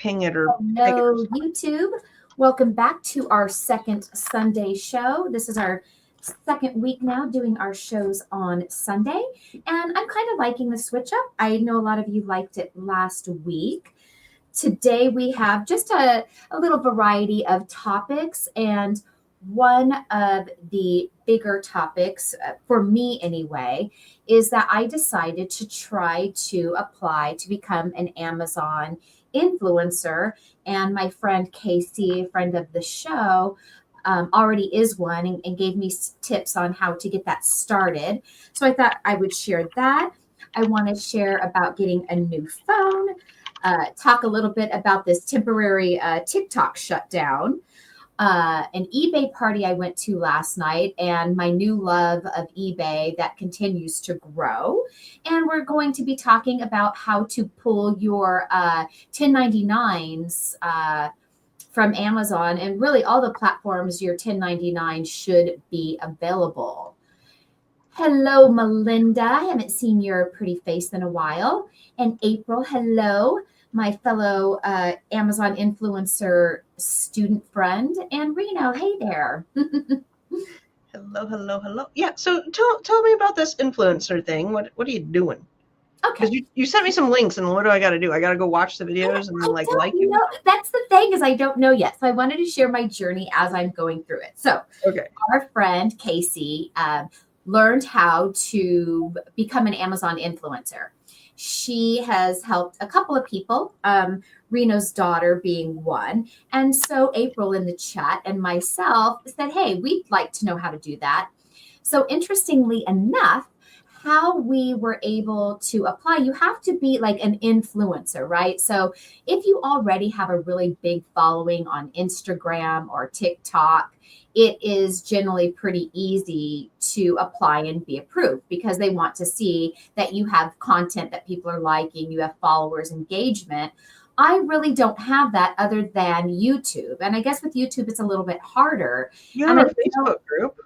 ping it or peg it. Hello, YouTube. Welcome back to our second Sunday show. This is our second week now doing our shows on Sunday, and I'm kind of liking the switch up. I know a lot of you liked it last week. Today we have just a little variety of topics, and one of the bigger topics, for me anyway, is that I decided to try to apply to become an Amazon influencer. And my friend Casey, a friend of the show, already is one and gave me tips on how to get that started. So I thought I would share that. I want to share about getting a new phone, talk a little bit about this temporary TikTok shutdown, an eBay party I went to last night, and my new love of eBay that continues to grow. And we're going to be talking about how to pull your 1099s from Amazon, and really all the platforms your 1099 should be available. Hello, Melinda. I haven't seen your pretty face in a while. And April, hello, my fellow Amazon influencer student friend. And Reno, hey there. Hello. Yeah, so tell me about this influencer thing. What are you doing? Okay. Because you sent me some links, and what do I got to do? I got to go watch the videos and then like you? No, that's the thing, is I don't know yet. So I wanted to share my journey as I'm going through it. So okay. Our friend Casey learned how to become an Amazon influencer. She has helped a couple of people, Reno's daughter being one. And so April in the chat and myself said, hey, we'd like to know how to do that. So interestingly enough, how we were able to apply, you have to be like an influencer, right? So if you already have a really big following on Instagram or TikTok, it is generally pretty easy to apply and be approved because they want to see that you have content that people are liking, you have followers, engagement. I really don't have that other than YouTube. And I guess with YouTube, it's a little bit harder. You have a Facebook group.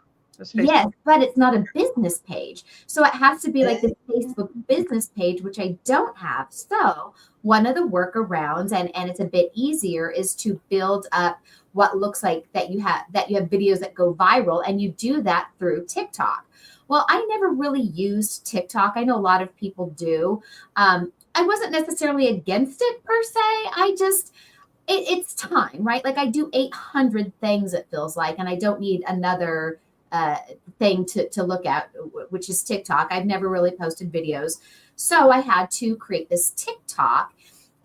Yes, but it's not a business page. So it has to be like the Facebook business page, which I don't have. So one of the workarounds, and it's a bit easier, is to build up what looks like that you have videos that go viral, and you do that through TikTok. Well, I never really used TikTok. I know a lot of people do. I wasn't necessarily against it per se. I just, it's time, right? Like I do 800 things, it feels like, and I don't need another thing to look at, which is TikTok. I've never really posted videos. So I had to create this TikTok.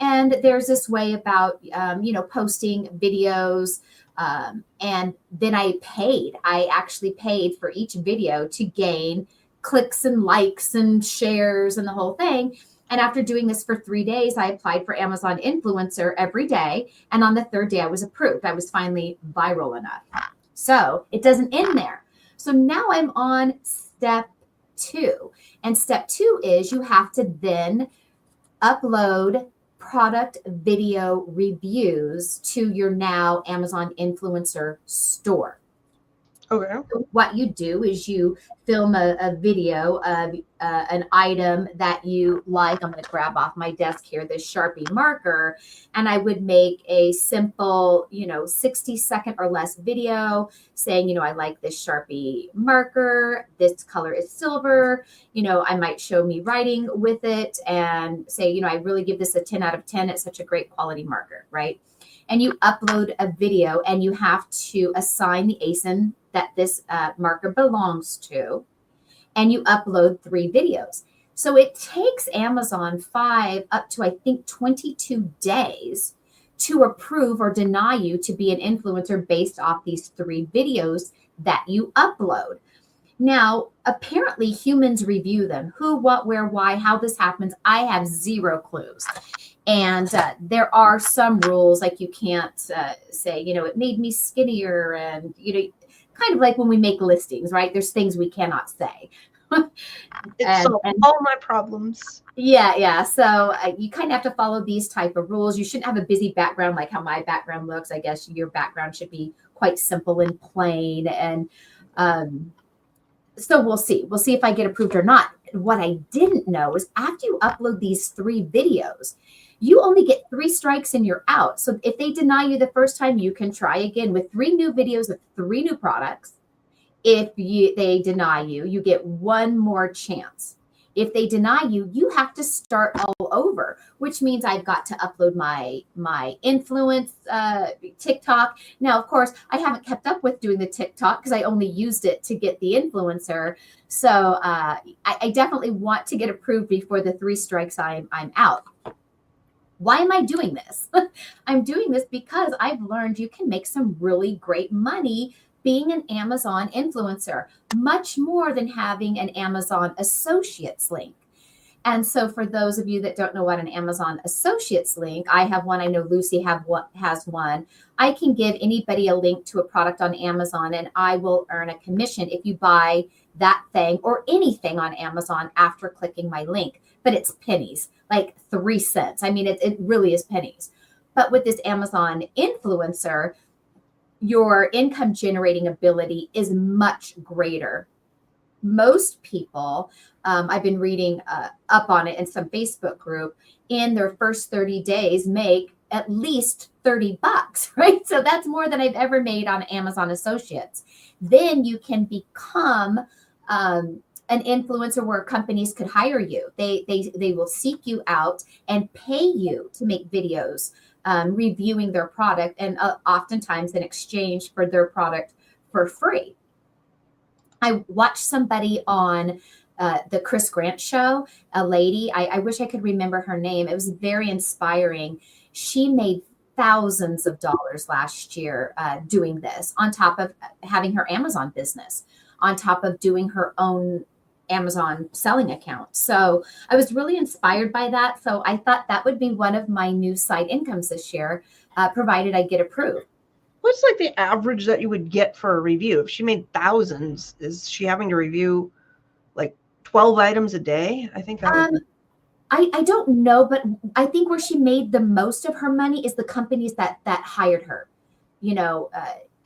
And there's this way about, posting videos. And then I actually paid for each video to gain clicks and likes and shares and the whole thing. And after doing this for 3 days, I applied for Amazon Influencer every day. And on the third day, I was approved. I was finally viral enough. So it doesn't end there. So now I'm on step 2. And step 2 is you have to then upload product video reviews to your now Amazon influencer store. Okay. So what you do is you film a video of an item that you like. I'm going to grab off my desk here this Sharpie marker, and I would make a simple, 60-second or less video saying, I like this Sharpie marker. This color is silver. I might show me writing with it and say, I really give this a 10 out of 10. It's such a great quality marker, right? And you upload a video, and you have to assign the ASIN that this marker belongs to, and you upload 3 videos. So it takes Amazon 5 up to, I think, 22 days to approve or deny you to be an influencer based off these 3 videos that you upload. Now, apparently humans review them. Who, what, where, why, how this happens, I have zero clues. And there are some rules, like you can't say, it made me skinnier, and, kind of like when we make listings, right? There's things we cannot say. It's all my problems. Yeah. So you kind of have to follow these type of rules. You shouldn't have a busy background like how my background looks. I guess your background should be quite simple and plain. And so we'll see. We'll see if I get approved or not. What I didn't know is after you upload these 3 videos, you only get 3 strikes and you're out. So if they deny you the first time, you can try again with 3 new videos of 3 new products. If they deny you, you get one more chance. If they deny you, you have to start all over, which means I've got to upload my influence TikTok. Now, of course, I haven't kept up with doing the TikTok because I only used it to get the influencer. So I definitely want to get approved before the 3 strikes I'm out. Why am I doing this? I'm doing this because I've learned you can make some really great money being an Amazon influencer, much more than having an Amazon Associates link. And so for those of you that don't know what an Amazon Associates link, I have one. I know Lucy has one. I can give anybody a link to a product on Amazon and I will earn a commission if you buy that thing or anything on Amazon after clicking my link. But it's pennies, like 3 cents. I mean, it really is pennies. But with this Amazon influencer, your income generating ability is much greater. Most people, I've been reading up on it in some Facebook group, in their first 30 days make at least $30, right? So that's more than I've ever made on Amazon Associates. Then you can become an influencer where companies could hire you. They will seek you out and pay you to make videos reviewing their product, and oftentimes in exchange for their product for free. I watched somebody on the Chris Grant show, a lady, I wish I could remember her name. It was very inspiring. She made thousands of dollars last year doing this, on top of having her Amazon business, on top of doing her own Amazon selling account. So I was really inspired by that. So I thought that would be one of my new side incomes this year, provided I get approved. What's like the average that you would get for a review? If she made thousands, is she having to review like 12 items a day? I think that would. I don't know, but I think where she made the most of her money is the companies that hired her. You know,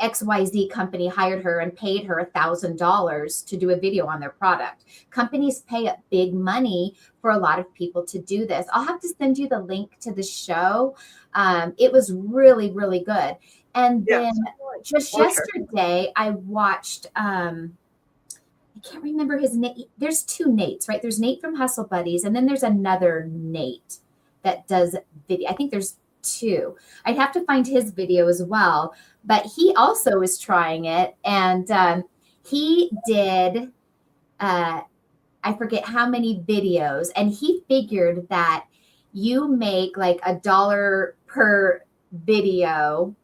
XYZ company hired her and paid her $1,000 to do a video on their product. Companies pay big money for a lot of people to do this. I'll have to send you the link to the show. It was really, really good. And then just yesterday, I watched, I can't remember his name. There's 2 Nates, right? There's Nate from Hustle Buddies, and then there's another Nate that does video. I think there's 2. I'd have to find his video as well. But he also is trying it. And he did, I forget how many videos. And he figured that you make like $1 per video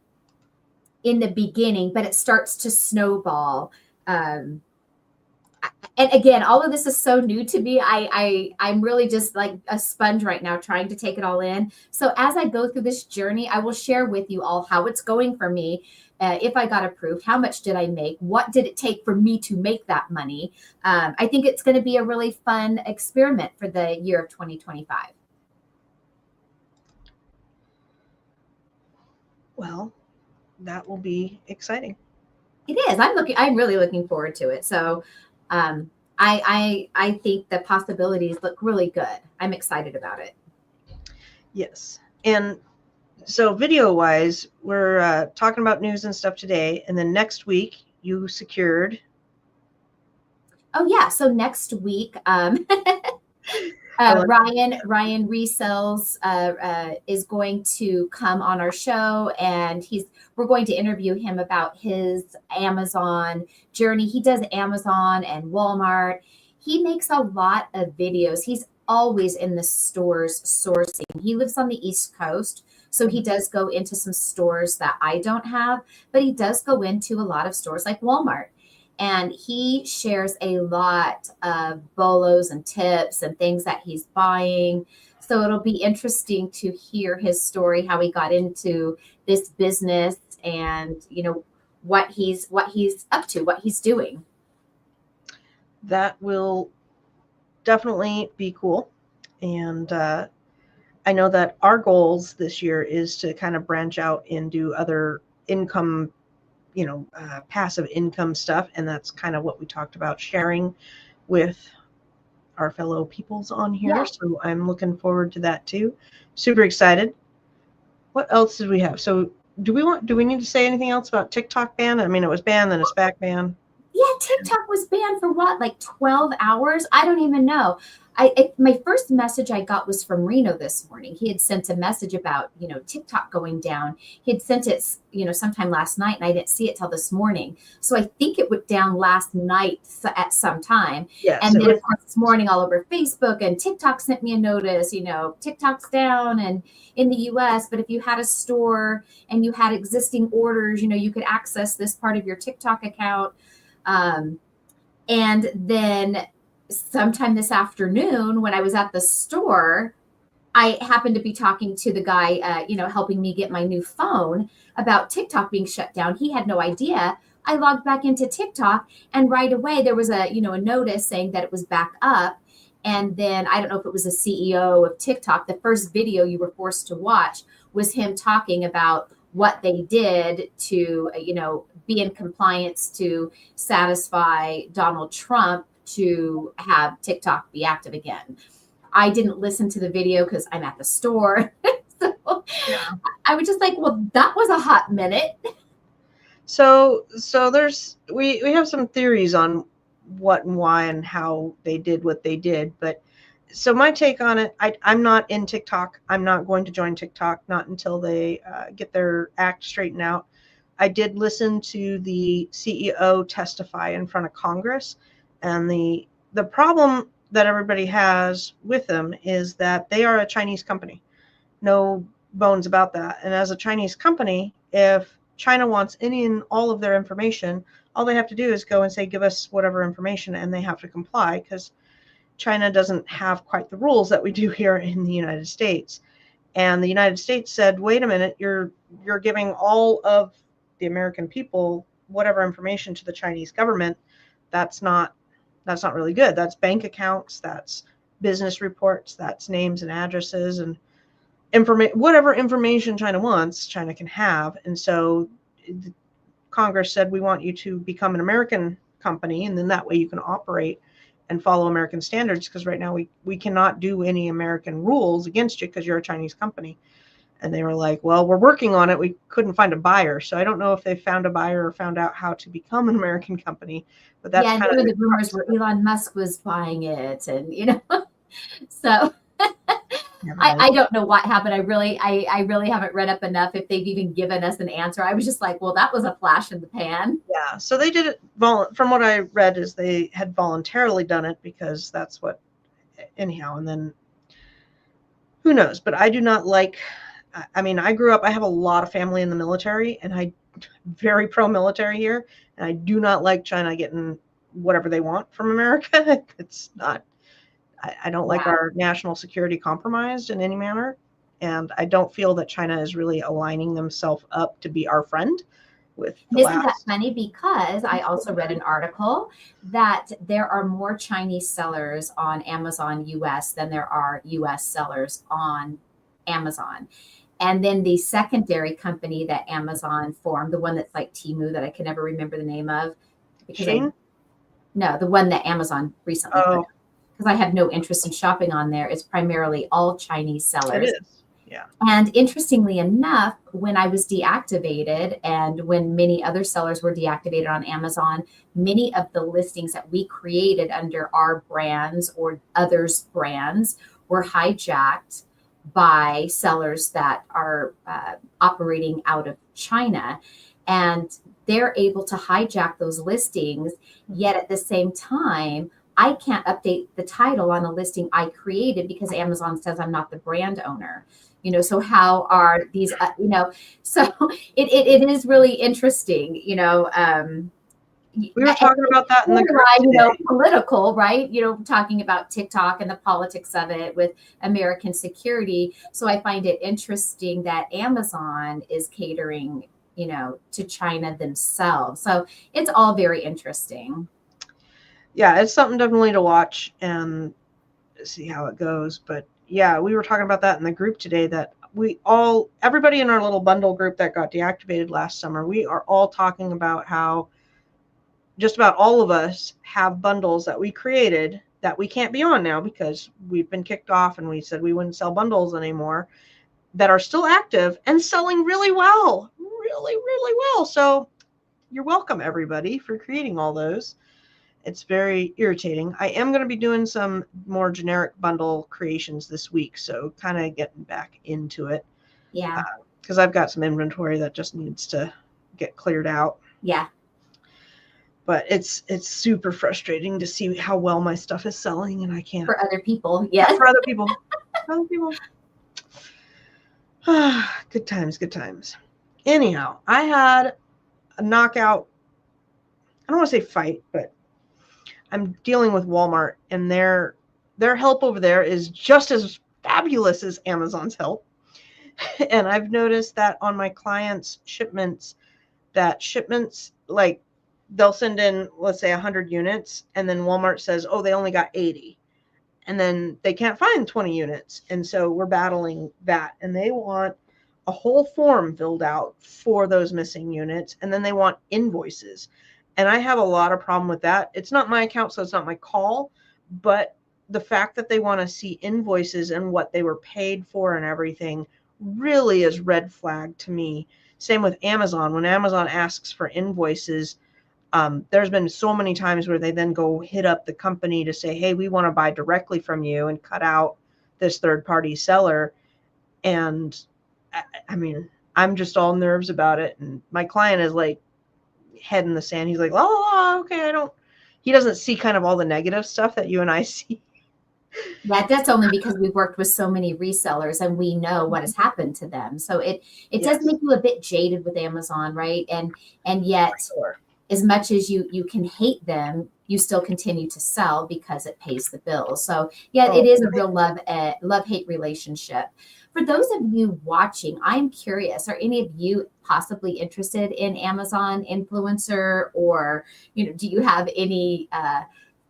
in the beginning, but it starts to snowball. And again, all of this is so new to me. I'm really just like a sponge right now, trying to take it all in. So as I go through this journey, I will share with you all how it's going for me. If I got approved, how much did I make? What did it take for me to make that money? I think it's going to be a really fun experiment for the year of 2025. Well, that will be exciting. It is. I'm really looking forward to it. So I think the possibilities look really good. I'm excited about it. Yes. And so video wise, we're talking about news and stuff today. And then next week you secured. Oh yeah. So next week, Ryan Resells is going to come on our show, and we're going to interview him about his Amazon journey. He does Amazon and Walmart. He makes a lot of videos. He's always in the stores sourcing. He lives on the East Coast, so he does go into some stores that I don't have, but he does go into a lot of stores like Walmart. And he shares a lot of bolos and tips and things that he's buying. So it'll be interesting to hear his story, how he got into this business, and what he's up to, what he's doing. That will definitely be cool. And I know that our goals this year is to kind of branch out and do other income, passive income stuff. And that's kind of what we talked about, sharing with our fellow peoples on here. Yeah. So I'm looking forward to that too. Super excited. What else did we have? So do we need to say anything else about TikTok ban? I mean, it was banned, then it's back banned. Yeah, TikTok was banned for what, like 12 hours? I don't even know. My first message I got was from Reno this morning. He had sent a message about, TikTok going down. He had sent it, sometime last night, and I didn't see it till this morning. So I think it went down last night at some time. Yes. And then, of course, this morning all over Facebook, and TikTok sent me a notice, TikTok's down and in the US, but if you had a store and you had existing orders, you could access this part of your TikTok account. And then sometime this afternoon, when I was at the store, I happened to be talking to the guy, helping me get my new phone about TikTok being shut down. He had no idea. I logged back into TikTok, and right away there was a notice saying that it was back up. And then I don't know if it was the CEO of TikTok. The first video you were forced to watch was him talking about what they did to, be in compliance to satisfy Donald Trump to have TikTok be active again. I didn't listen to the video because I'm at the store. So yeah. I was just like, well, that was a hot minute. So we have some theories on what and why and how they did what they did. But so my take on it, I'm not in TikTok. I'm not going to join TikTok, not until they get their act straightened out. I did listen to the CEO testify in front of Congress, and the problem that everybody has with them is that they are a Chinese company. No bones about that. And as a Chinese company, if China wants any and all of their information, all they have to do is go and say, give us whatever information, and they have to comply, because China doesn't have quite the rules that we do here in the United States. And the United States said, wait a minute, you're giving all of the American people whatever information to the Chinese government. That's not really good. That's bank accounts, that's business reports, that's names and addresses, and whatever information China wants, China can have. And so Congress said, we want you to become an American company, and then that way you can operate and follow American standards, because right now we cannot do any American rules against you because you're a Chinese company. And they were like, well, we're working on it. We couldn't find a buyer. So I don't know if they found a buyer or found out how to become an American company. But that's kind of the rumors where Elon Musk was buying it, and so I don't know what happened. I really haven't read up enough if they've even given us an answer. I was just like, well, that was a flash in the pan. Yeah. So they did it. From what I read, is they had voluntarily done it because that's what, anyhow. And then who knows? But I do not like. I mean, I grew up. I have a lot of family in the military, and I'm very pro-military here. And I do not like China getting whatever they want from America. It's not. I don't like our national security compromised in any manner. And I don't feel that China is really aligning themselves up to be our friend. Isn't that funny? Because I also read an article that there are more Chinese sellers on Amazon US than there are US sellers on Amazon. And then the secondary company that Amazon formed, the one that's like Temu that I can never remember the name of. No, the one that Amazon recently put up, because I have no interest in shopping on there. It's primarily all Chinese sellers. It is. Yeah. And interestingly enough, when I was deactivated and when many other sellers were deactivated on Amazon, many of the listings that we created under our brands or others' brands were hijacked by sellers that are operating out of China. And they're able to hijack those listings, yet at the same time, I can't update the title on the listing I created because Amazon says I'm not the brand owner. So how are these, so it is really interesting, we were talking about that in the group political, right? Talking about TikTok and the politics of it with American security. So I find it interesting that Amazon is catering, to China themselves. So it's all very interesting. Yeah, it's something definitely to watch and see how it goes. But yeah, we were talking about that in the group today, that everybody in our little bundle group that got deactivated last summer, we are all talking about how just about all of us have bundles that we created that we can't be on now because we've been kicked off and we said we wouldn't sell bundles anymore, that are still active and selling really well, really, really well. So you're welcome, everybody, for creating all those. It's very irritating. I am going to be doing some more generic bundle creations this week, so kind of getting back into it. Yeah. Because I've got some inventory that just needs to get cleared out. Yeah. But it's super frustrating to see how well my stuff is selling, and I can't. For other people, yes. For other people. Other people. Good times, good times. Anyhow, I had a knockout. I don't want to say fight, but I'm dealing with Walmart, and their help over there is just as fabulous as Amazon's help. And I've noticed that on my clients' shipments, like they'll send in, let's say 100 units, and then Walmart says, oh, they only got 80. And then they can't find 20 units. And so we're battling that. And they want a whole form filled out for those missing units. And then they want invoices. And I have a lot of problem with that. It's not my account, so it's not my call. But the fact that they want to see invoices and what they were paid for and everything really is red flag to me. Same with Amazon. When Amazon asks for invoices, there's been so many times where they then go hit up the company to say, hey, we want to buy directly from you and cut out this third-party seller. And I mean, I'm just all nerves about it. And my client is like head in the sand. He's like, oh, okay, he doesn't see kind of all the negative stuff that you and I see. Yeah, that's only because we've worked with so many resellers and we know what has happened to them. So it does make you a bit jaded with Amazon, right? And yet, sure, as much as you can hate them, you still continue to sell because it pays the bills. So yeah, it is a real love-hate relationship. For those of you watching, I'm curious, are any of you possibly interested in Amazon influencer, or do you have any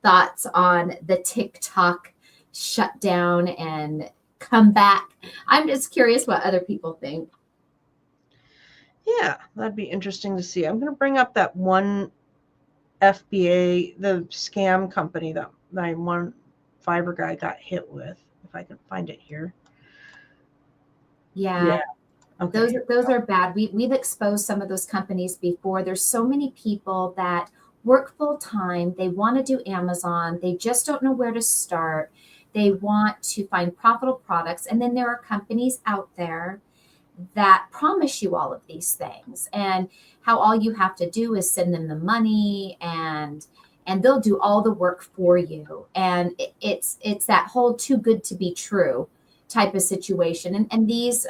thoughts on the TikTok shut down and come back? I'm just curious what other people think. Yeah, that'd be interesting to see. I'm going to bring up that one FBA, the scam company that one fiber guy got hit with, if I can find it here. Yeah. Okay. Those are bad. We've exposed some of those companies before. There's so many people that work full time. They want to do Amazon. They just don't know where to start. They want to find profitable products. And then there are companies out there that promise you all of these things, and how all you have to do is send them the money and they'll do all the work for you. And it's that whole too good to be true type of situation. And these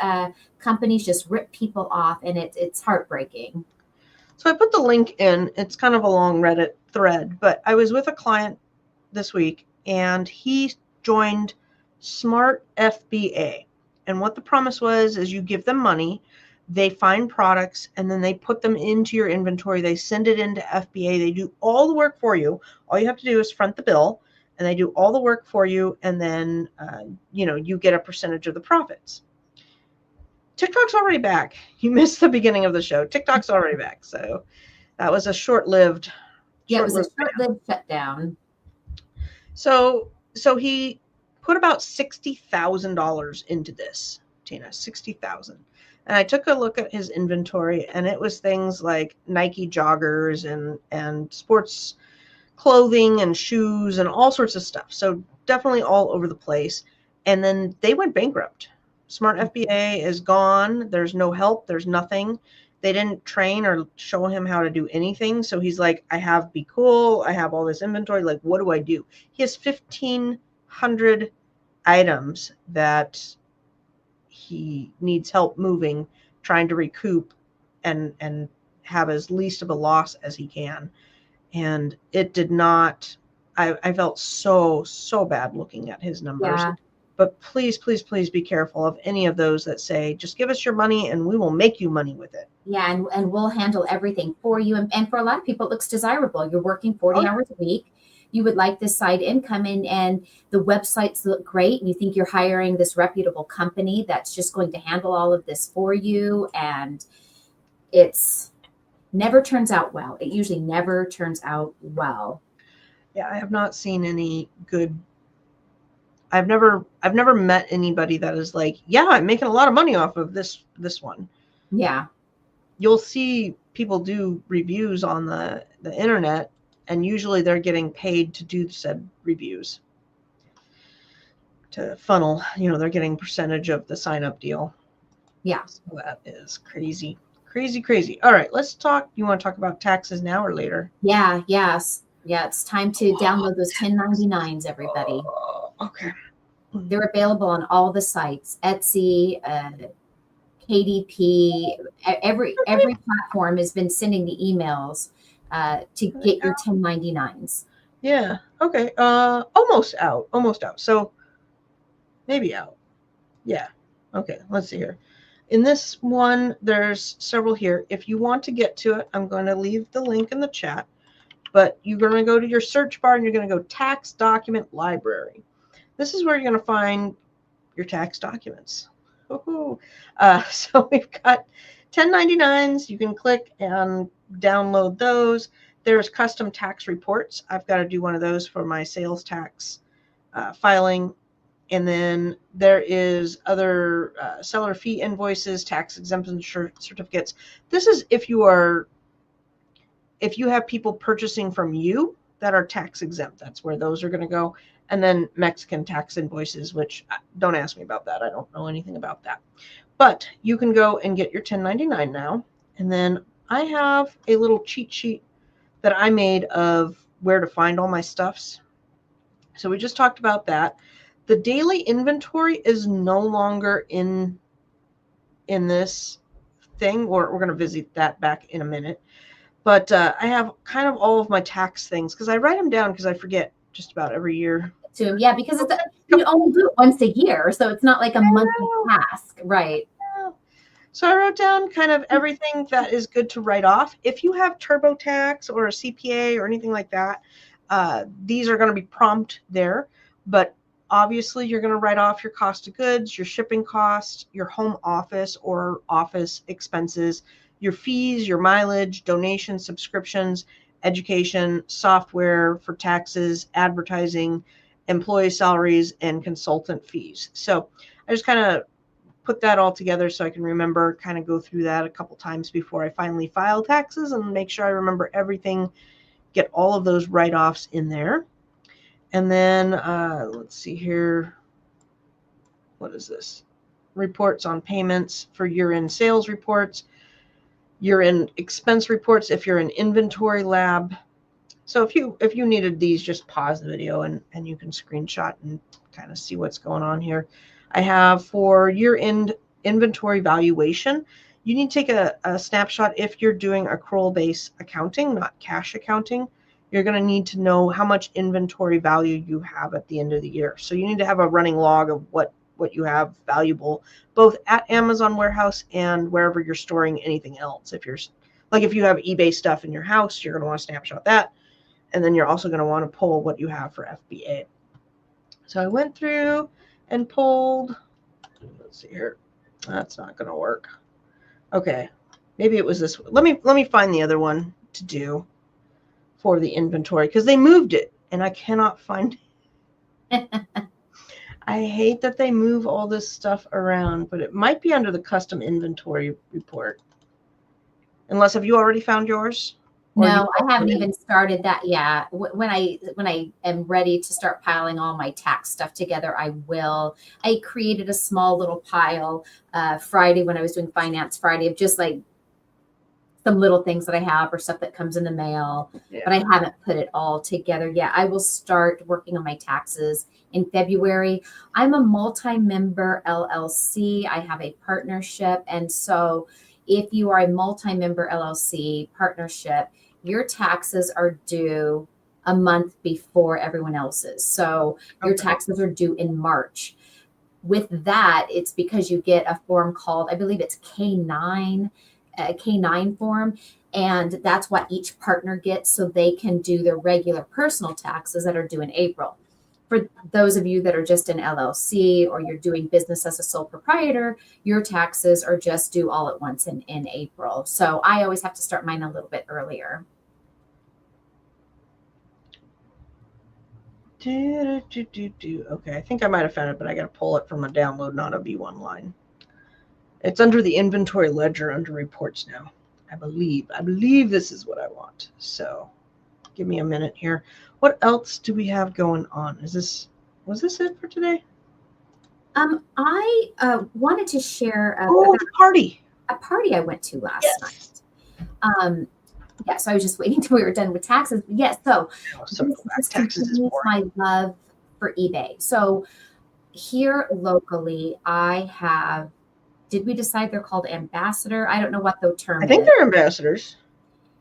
companies just rip people off, and it's heartbreaking. So I put the link in. It's kind of a long Reddit thread, but I was with a client this week, and he joined Smart FBA. And what the promise was is you give them money, they find products, and then they put them into your inventory. They send it into FBA. They do all the work for you. All you have to do is front the bill, and they do all the work for you. And then, you get a percentage of the profits. TikTok's already back. You missed the beginning of the show. TikTok's already back. So that was a short-lived. Yeah, it was a short-lived shutdown. So he put about $60,000 into this, Tina, $60,000. And I took a look at his inventory, and it was things like Nike joggers and sports clothing and shoes and all sorts of stuff. So definitely all over the place. And then they went bankrupt. Smart FBA is gone. There's no help. There's nothing. They didn't train or show him how to do anything. So he's like, I have Be Cool. I have all this inventory. Like, what do I do? He has 1,500 items that he needs help moving, trying to recoup and have as least of a loss as he can. And it did not, I felt so bad looking at his numbers. Yeah. But please, please, please be careful of any of those that say, just give us your money and we will make you money with it. Yeah, and we'll handle everything for you. And for a lot of people, it looks desirable. You're working 40 hours a week. You would like this side income, and the websites look great. And you think you're hiring this reputable company that's just going to handle all of this for you. And it's never turns out well. It usually never turns out well. Yeah, I have not seen any good. I've never met anybody that is like, yeah, I'm making a lot of money off of this one. Yeah. You'll see people do reviews on the internet, and usually they're getting paid to do said reviews to funnel. They're getting percentage of the sign up deal. Yeah. So that is crazy, crazy, crazy. All right, let's talk. You want to talk about taxes now or later? Yeah. Yes. Yeah. It's time to download those 1099s, everybody. Okay. They're available on all the sites, Etsy, KDP, every platform has been sending the emails to get your 1099s. Yeah. Okay. Almost out. Almost out. So maybe out. Yeah. Okay. Let's see here. In this one, there's several here. If you want to get to it, I'm going to leave the link in the chat. But you're going to go to your search bar and you're going to go tax document library. This is where you're going to find your tax documents. So we've got 1099s. You can click and download those. There's custom tax reports. I've got to do one of those for my sales tax filing. And then there is other seller fee invoices, tax exemption certificates. This is if you have people purchasing from you that are tax exempt. That's where those are going to go. And then Mexican tax invoices, which don't ask me about that. I don't know anything about that. But you can go and get your 1099 now. And then I have a little cheat sheet that I made of where to find all my stuffs. So we just talked about that. The daily inventory is no longer in this thing. We're going to visit that back in a minute. But I have kind of all of my tax things because I write them down because I forget just about every year. So yeah, because you only do it once a year, so it's not like a monthly task, right? So I wrote down kind of everything that is good to write off. If you have TurboTax or a CPA or anything like that, these are going to be prompt there. But obviously, you're going to write off your cost of goods, your shipping costs, your home office or office expenses, your fees, your mileage, donations, subscriptions, education, software for taxes, advertising, employee salaries, and consultant fees. So I just kind of put that all together so I can remember, kind of go through that a couple times before I finally file taxes and make sure I remember everything, get all of those write-offs in there. And then let's see here. What is this? Reports on payments for year-end sales reports, year-end expense reports if you're an inventory lab. So if you needed these, just pause the video and you can screenshot and kind of see what's going on here. I have for year-end inventory valuation, you need to take a snapshot if you're doing accrual-based accounting, not cash accounting. You're going to need to know how much inventory value you have at the end of the year. So you need to have a running log of what you have valuable, both at Amazon warehouse and wherever you're storing anything else. If you have eBay stuff in your house, you're going to want to snapshot that. And then you're also going to want to pull what you have for FBA. So I went through and pulled, let's see here. That's not going to work. Okay. Maybe it was this one. Let me find the other one to do for the inventory because they moved it and I cannot find it. I hate that they move all this stuff around, but it might be under the custom inventory report. Unless, have you already found yours? No, I haven't even started that yet. When I am ready to start piling all my tax stuff together, I will. I created a small little pile Friday when I was doing Finance Friday of just like some little things that I have or stuff that comes in the mail, but I haven't put it all together yet. I will start working on my taxes in February. I'm a multi-member LLC. I have a partnership. And so if you are a multi-member LLC partnership, your taxes are due a month before everyone else's. So your taxes are due in March. With that, it's because you get a form called, I believe it's K9, a K9 form, and that's what each partner gets so they can do their regular personal taxes that are due in April. For those of you that are just an LLC or you're doing business as a sole proprietor, your taxes are just due all at once in April. So I always have to start mine a little bit earlier. Okay, I think I might have found it, but I got to pull it from a download, not a V1 line. It's under the inventory ledger under reports now. I believe this is what I want. So give me a minute here. What else do we have going on? Was this it for today? I wanted to share the party. A party I went to last night. Yeah, so I was just waiting till we were done with taxes. Yes, so this continues my love for eBay. So here locally, did we decide they're called ambassador? I don't know what the term is. I think they're ambassadors.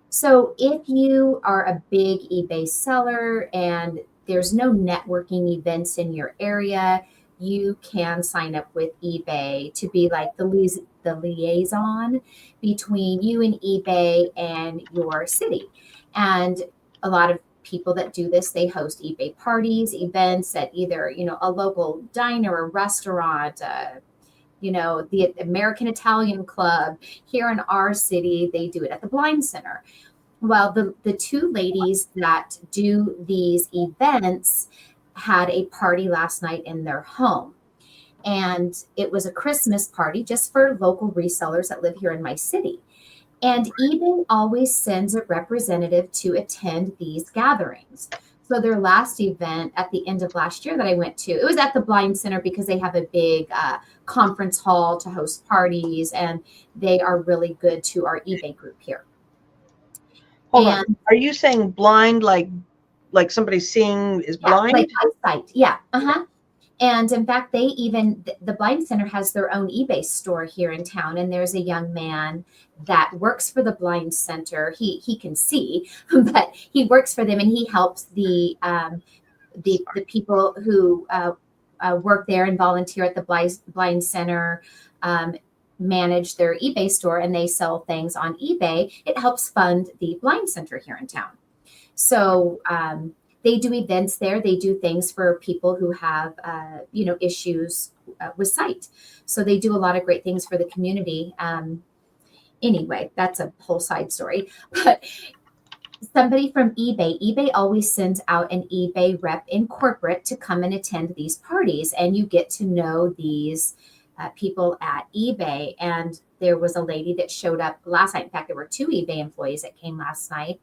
So if you are a big eBay seller and there's no networking events in your area, you can sign up with eBay to be like the liaison between you and eBay and your city. And a lot of people that do this, they host eBay parties, events at either, a local diner or restaurant, the American Italian Club. Here in our city, they do it at the Blind Center. Well, the two ladies that do these events had a party last night in their home. And it was a Christmas party just for local resellers that live here in my city. And eBay always sends a representative to attend these gatherings. So their last event at the end of last year that I went to, it was at the Blind Center because they have a big conference hall to host parties, and they are really good to our eBay group here. Hold on. Are you saying blind like somebody seeing is blind? Like eyesight. Yeah. Uh-huh. And in fact, the Blind Center has their own eBay store here in town. And there's a young man that works for the Blind Center. He can see, but he works for them, and he helps the people who work there and volunteer at the Blind Center manage their eBay store, and they sell things on eBay. It helps fund the Blind Center here in town. So they do events there. They do things for people who have, issues with sight. So they do a lot of great things for the community. Anyway, that's a whole side story. But somebody from eBay always sends out an eBay rep in corporate to come and attend these parties. And you get to know these people at eBay. And there was a lady that showed up last night. In fact, there were two eBay employees that came last night.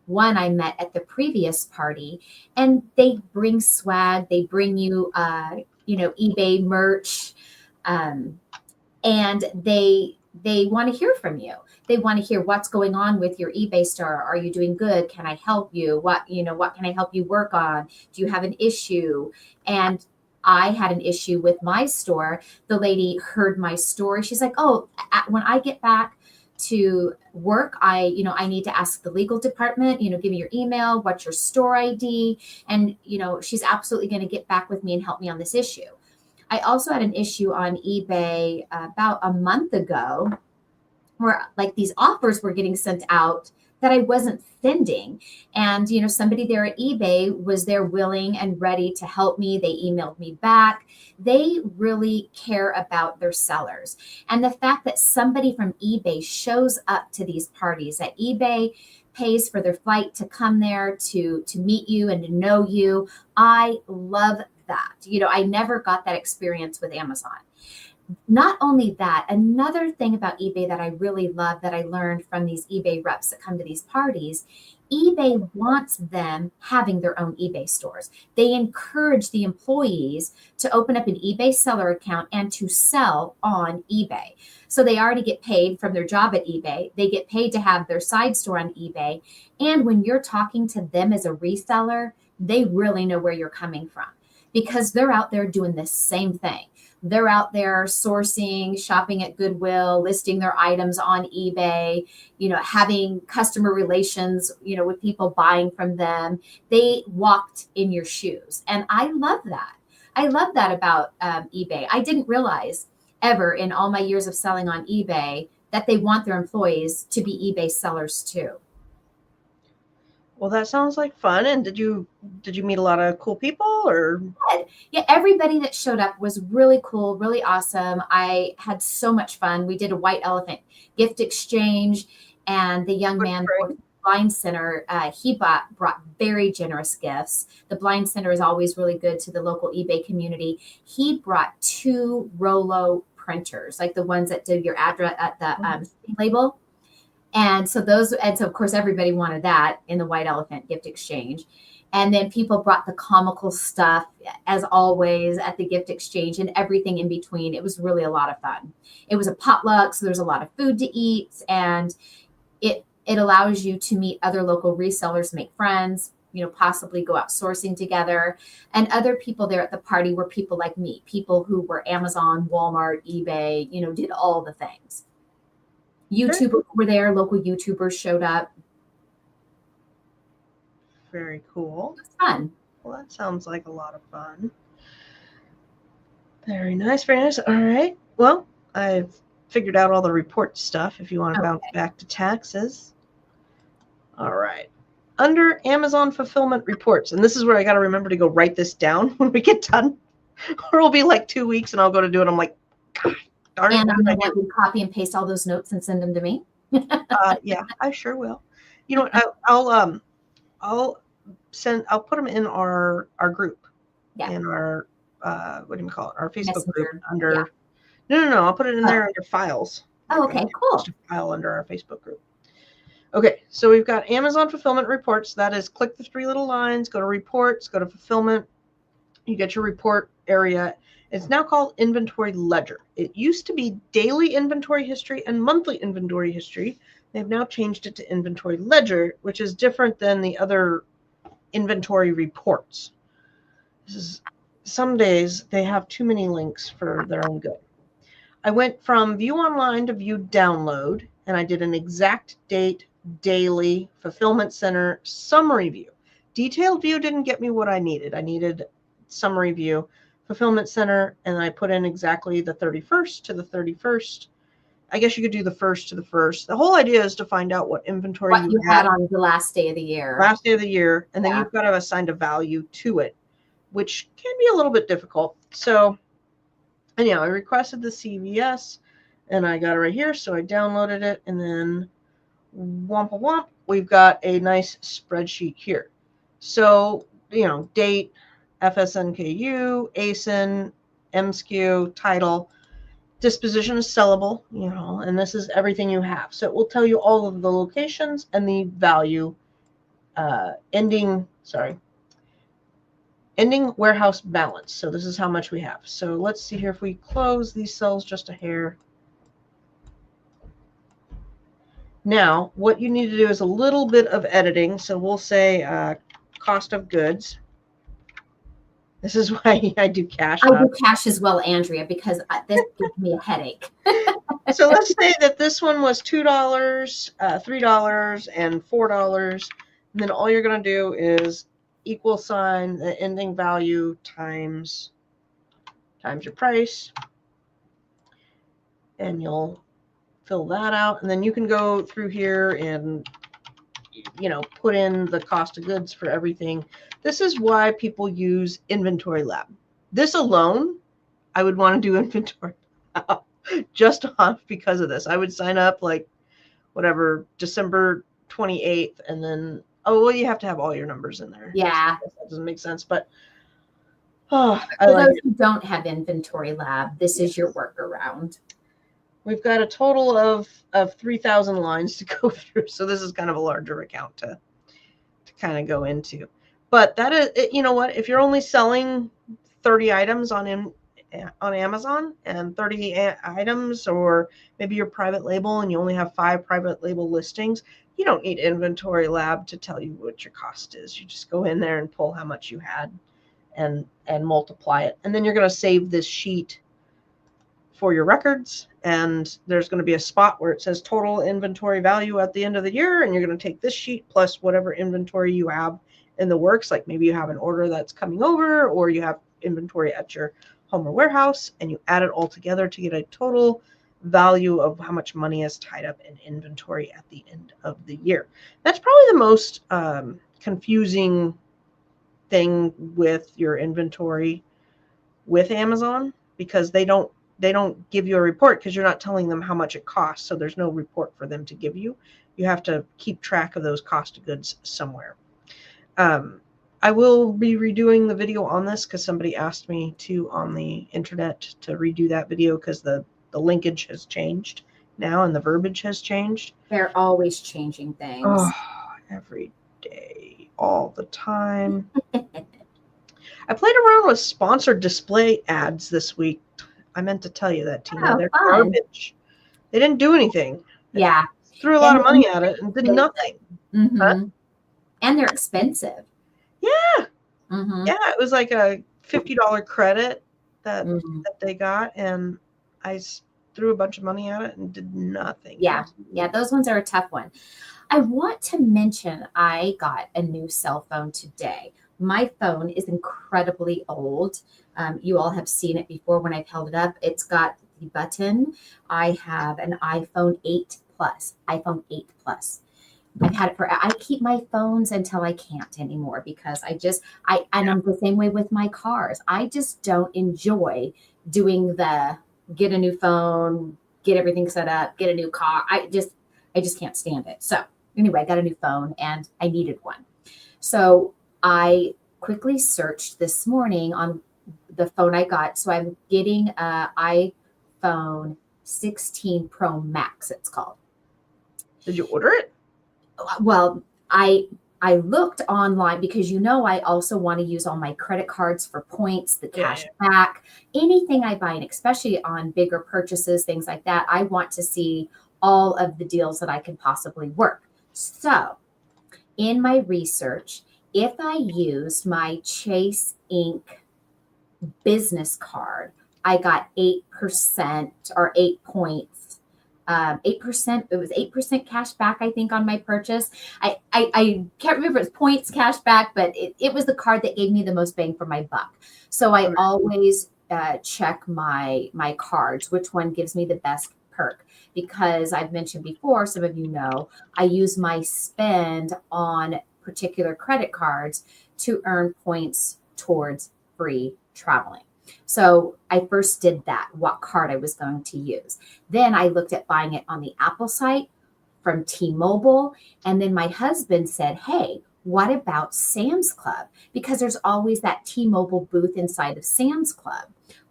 One I met at the previous party, and they bring swag. They bring you, eBay merch, and they want to hear from you. They want to hear what's going on with your eBay store. Are you doing good? Can I help you? What can I help you work on? Do you have an issue? And I had an issue with my store. The lady heard my story. She's like, oh, when I get back to work, I need to ask the legal department, give me your email, what's your store ID? And, she's absolutely going to get back with me and help me on this issue. I also had an issue on eBay about a month ago where like these offers were getting sent out that I wasn't sending. And, somebody there at eBay was there willing and ready to help me. They emailed me back. They really care about their sellers. And the fact that somebody from eBay shows up to these parties, that eBay pays for their flight to come there to meet you and to know you, I love that. I never got that experience with Amazon. Not only that, another thing about eBay that I really love that I learned from these eBay reps that come to these parties, eBay wants them having their own eBay stores. They encourage the employees to open up an eBay seller account and to sell on eBay. So they already get paid from their job at eBay. They get paid to have their side store on eBay. And when you're talking to them as a reseller, they really know where you're coming from because they're out there doing the same thing. They're out there sourcing, shopping at Goodwill, listing their items on eBay, having customer relations, with people buying from them. They walked in your shoes. And I love that. I love that about eBay. I didn't realize ever in all my years of selling on eBay that they want their employees to be eBay sellers too. Well, that sounds like fun. And did you meet a lot of cool people or? Yeah, everybody that showed up was really cool, really awesome. I had so much fun. We did a white elephant gift exchange, and the young man, Blind Center, he brought very generous gifts. The Blind Center is always really good to the local eBay community. He brought 2 Rolo printers, like the ones that do your address at the label. And so of course, everybody wanted that in the White Elephant gift exchange. And then people brought the comical stuff, as always, at the gift exchange and everything in between. It was really a lot of fun. It was a potluck, so there's a lot of food to eat, and it allows you to meet other local resellers, make friends, possibly go out sourcing together. And other people there at the party were people like me, people who were Amazon, Walmart, eBay, did all the things. YouTubers were there, local YouTubers showed up. Very cool. It was fun. Well, that sounds like a lot of fun. Very nice, very nice. All right. Well, I've figured out all the report stuff if you want to bounce back to taxes. All right. Under Amazon fulfillment reports, and this is where I got to remember to go write this down when we get done, or it'll be like 2 weeks and I'll go to do it. I'm like, God. And I'm going to let you copy and paste all those notes and send them to me. Yeah, I sure will. You know what? I'll put them in our group. Yeah. In our what do you call it? Our Facebook Messenger. group under. Yeah. No. I'll put it in there under files. Oh, okay, cool. Just a file under our Facebook group. Okay, so we've got Amazon fulfillment reports. That is, click the 3 little lines, go to reports, go to fulfillment. You get your report area. It's now called Inventory Ledger. It used to be daily inventory history and monthly inventory history. They've now changed it to Inventory Ledger, which is different than the other inventory reports. Some days they have too many links for their own good. I went from view online to view download, and I did an exact date, daily, fulfillment center, summary view. Detailed view didn't get me what I needed. I needed summary view. Fulfillment center, and I put in exactly the 31st to the 31st. I guess you could do the 1st to the 1st. The whole idea is to find out what inventory you had on the last day of the year. Last day of the year, and then you've got to assign a value to it, which can be a little bit difficult. So, anyhow, I requested the CVS, and I got it right here, so I downloaded it, and then womp womp, we've got a nice spreadsheet here. So, date, FSNKU, ASIN, MSKU, title, disposition is sellable, and this is everything you have. So it will tell you all of the locations and the value, ending warehouse balance. So this is how much we have. So let's see here if we close these cells just a hair. Now, what you need to do is a little bit of editing. So we'll say cost of goods. This is why I do cash. I do cash as well, Andrea, because this gives me a headache. So let's say that this one was $2, $3, and $4. And then all you're going to do is equal sign the ending value times your price. And you'll fill that out. And then you can go through here and, put in the cost of goods for everything. This is why people use Inventory Lab. This alone, I would want to do Inventory just because of this. I would sign up like December 28th, and then, you have to have all your numbers in there. Yeah. That doesn't make sense, but for those who don't have Inventory Lab, this is your workaround. We've got a total of 3,000 lines to go through, so this is kind of a larger account to kind of go into. But that is, if you're only selling 30 items on Amazon and 30 items, or maybe you're private label and you only have 5 private label listings, you don't need Inventory Lab to tell you what your cost is. You just go in there and pull how much you had and multiply it. And then you're going to save this sheet for your records. And there's going to be a spot where it says total inventory value at the end of the year. And you're going to take this sheet plus whatever inventory you have in the works. Like maybe you have an order that's coming over, or you have inventory at your home or warehouse, and you add it all together to get a total value of how much money is tied up in inventory at the end of the year. That's probably the most confusing thing with your inventory with Amazon, because they don't they don't give you a report because you're not telling them how much it costs. So there's no report for them to give you. You have to keep track of those cost of goods somewhere. I will be redoing the video on this because somebody asked me to on the internet to redo that video because the linkage has changed now and the verbiage has changed. They're always changing things. Oh, every day, all the time. I played around with sponsored display ads this week. I meant to tell you that, Tina. They're garbage. They didn't do anything. Yeah. Threw a lot of money at it and did nothing. Mm-hmm. Huh? And they're expensive. Yeah. Mm-hmm. Yeah, it was like a $50 credit that they got, and I threw a bunch of money at it and did nothing. Yeah. Yeah, those ones are a tough one. I want to mention I got a new cell phone today. My phone is incredibly old. You all have seen it before when I've held it up. It's got the button. I have an iPhone 8 Plus. iPhone 8 Plus. I've had it I keep my phones until I can't anymore because and I'm the same way with my cars. I just don't enjoy doing the get a new phone, get everything set up, get a new car. I just can't stand it. So anyway, I got a new phone and I needed one. So I quickly searched this morning on the phone I got. So I'm getting an iPhone 16 Pro Max, it's called. Did you order it? Well, I looked online because I also want to use all my credit cards for points, the cash back, anything I buy, and especially on bigger purchases, things like that. I want to see all of the deals that I can possibly work. So in my research, if I used my Chase Inc. business card, I got 8% or 8 points. 8%, it was 8% cash back, I think, on my purchase. I can't remember if it's points cash back, but it was the card that gave me the most bang for my buck. So I always check my cards, which one gives me the best perk, because I've mentioned before, some of you know, I use my spend on particular credit cards to earn points towards free traveling. So I first did that, what card I was going to use. Then I looked at buying it on the Apple site from T-Mobile. And then my husband said, hey, what about Sam's Club? Because there's always that T-Mobile booth inside of Sam's Club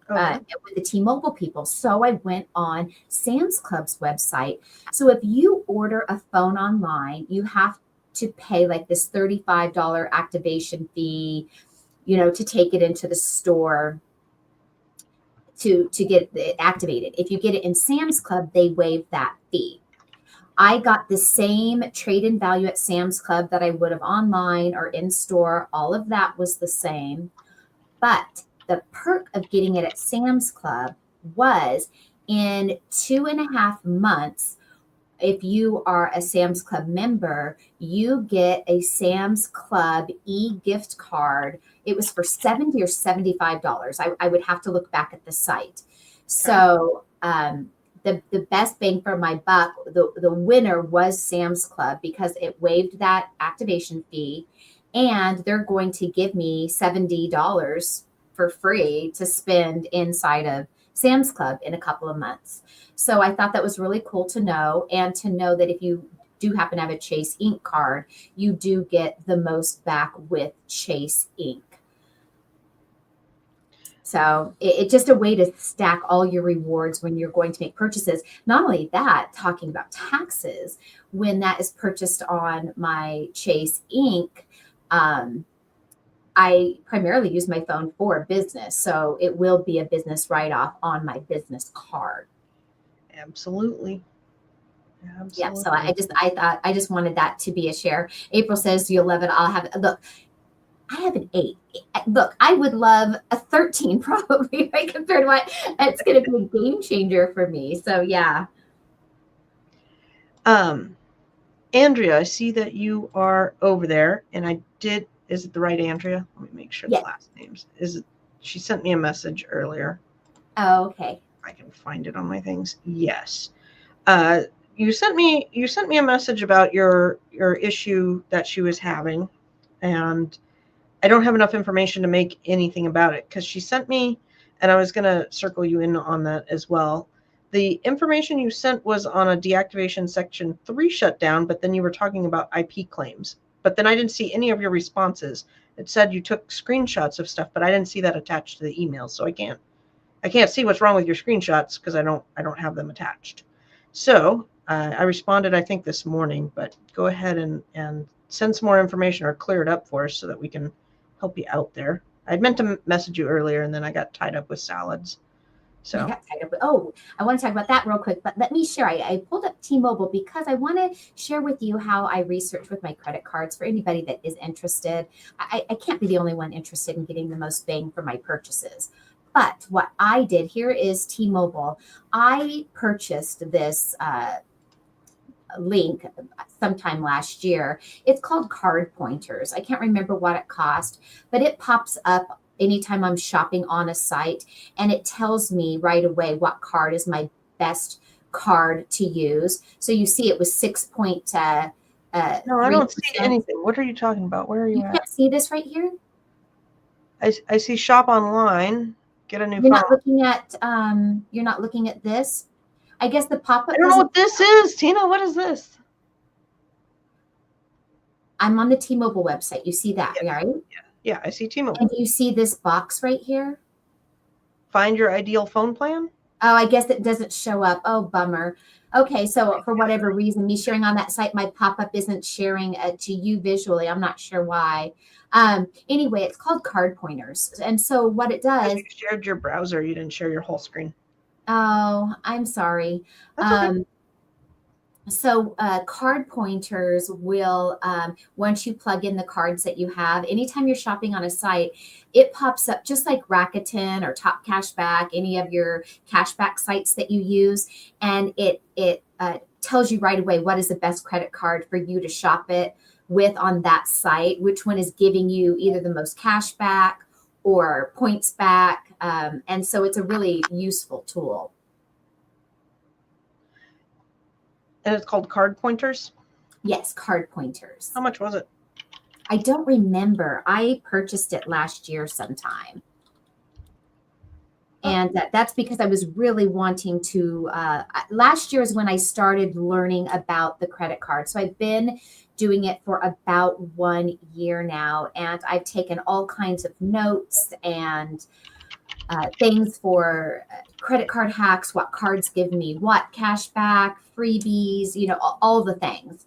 with the T-Mobile people. So I went on Sam's Club's website. So if you order a phone online, you have to pay like this $35 activation fee, to take it into the store to get it activated. If you get it in Sam's Club, they waive that fee. I got the same trade-in value at Sam's Club that I would have online or in store. All of that was the same. But the perk of getting it at Sam's Club was in 2.5 months, if you are a Sam's Club member, you get a Sam's Club e-gift card. It was for $70 or $75. I would have to look back at the site. So the best bang for my buck, the winner was Sam's Club because it waived that activation fee, and they're going to give me $70 for free to spend inside of Sam's Club in a couple of months. So I thought that was really cool to know, and to know that if you do happen to have a Chase Inc. card, you do get the most back with Chase Inc. So it's just a way to stack all your rewards when you're going to make purchases. Not only that, talking about taxes, when that is purchased on my Chase Inc., I primarily use my phone for business. So it will be a business write-off on my business card. Absolutely. Yeah. So I just wanted that to be a share. April says, you'll love it. I'll have it. Look, I have an 8. Look, I would love a 13 probably, right? Compared to what it's going to be a game changer for me. So yeah. Andrea, I see that you are over there, and is it the right Andrea? Let me make sure the last names. She sent me a message earlier. Oh, okay. I can find it on my things. Yes. You sent me a message about your issue that she was having, and I don't have enough information to make anything about it because she sent me and I was going to circle you in on that as well. The information you sent was on a deactivation section 3 shutdown, but then you were talking about IP claims. But then I didn't see any of your responses. It said you took screenshots of stuff, but I didn't see that attached to the email, so I can't see what's wrong with your screenshots because I don't have them attached. So I responded, I think, this morning, but go ahead and send some more information or clear it up for us so that we can help you out there. I'd meant to message you earlier, and then I got tied up with salads. So I got tied up. Oh, I want to talk about that real quick, but let me share. I pulled up T-Mobile because I want to share with you how I research with my credit cards for anybody that is interested. I can't be the only one interested in getting the most bang for my purchases. But what I did here is T-Mobile. I purchased this link sometime last year. It's called Card Pointers. I can't remember what it cost, but it pops up anytime I'm shopping on a site, and it tells me right away what card is my best card to use. So you see it was 6.3%. no, I don't see anything. What are you talking about? Where are you You at? can't see this right here? I see shop online, get a new You're phone. you're not looking at this. I guess the pop-up. I don't know what this is, Tina. What is this? I'm on the T-Mobile website. You see that, right? Yeah, I see T-Mobile. And you see this box right here? Find your ideal phone plan? Oh, I guess it doesn't show up. Oh, bummer. Okay, so for whatever reason, me sharing on that site, my pop-up isn't sharing to you visually. I'm not sure why. Anyway, it's called Card Pointers. And so what it does... You shared your browser. You didn't share your whole screen. Oh, I'm sorry. That's okay. So Card Pointers will, once you plug in the cards that you have, anytime you're shopping on a site, it pops up just like Rakuten or Top Cashback, any of your cashback sites that you use. And it tells you right away what is the best credit card for you to shop it with on that site, which one is giving you either the most cash back or points back. And so it's a really useful tool. And it's called Card Pointers? Yes, Card Pointers. How much was it? I don't remember. I purchased it last year sometime. And that's because I was really wanting to, last year is when I started learning about the credit card. So I've been doing it for about 1 year now. And I've taken all kinds of notes and things for credit card hacks, what cards give me what cash back, freebies, all the things.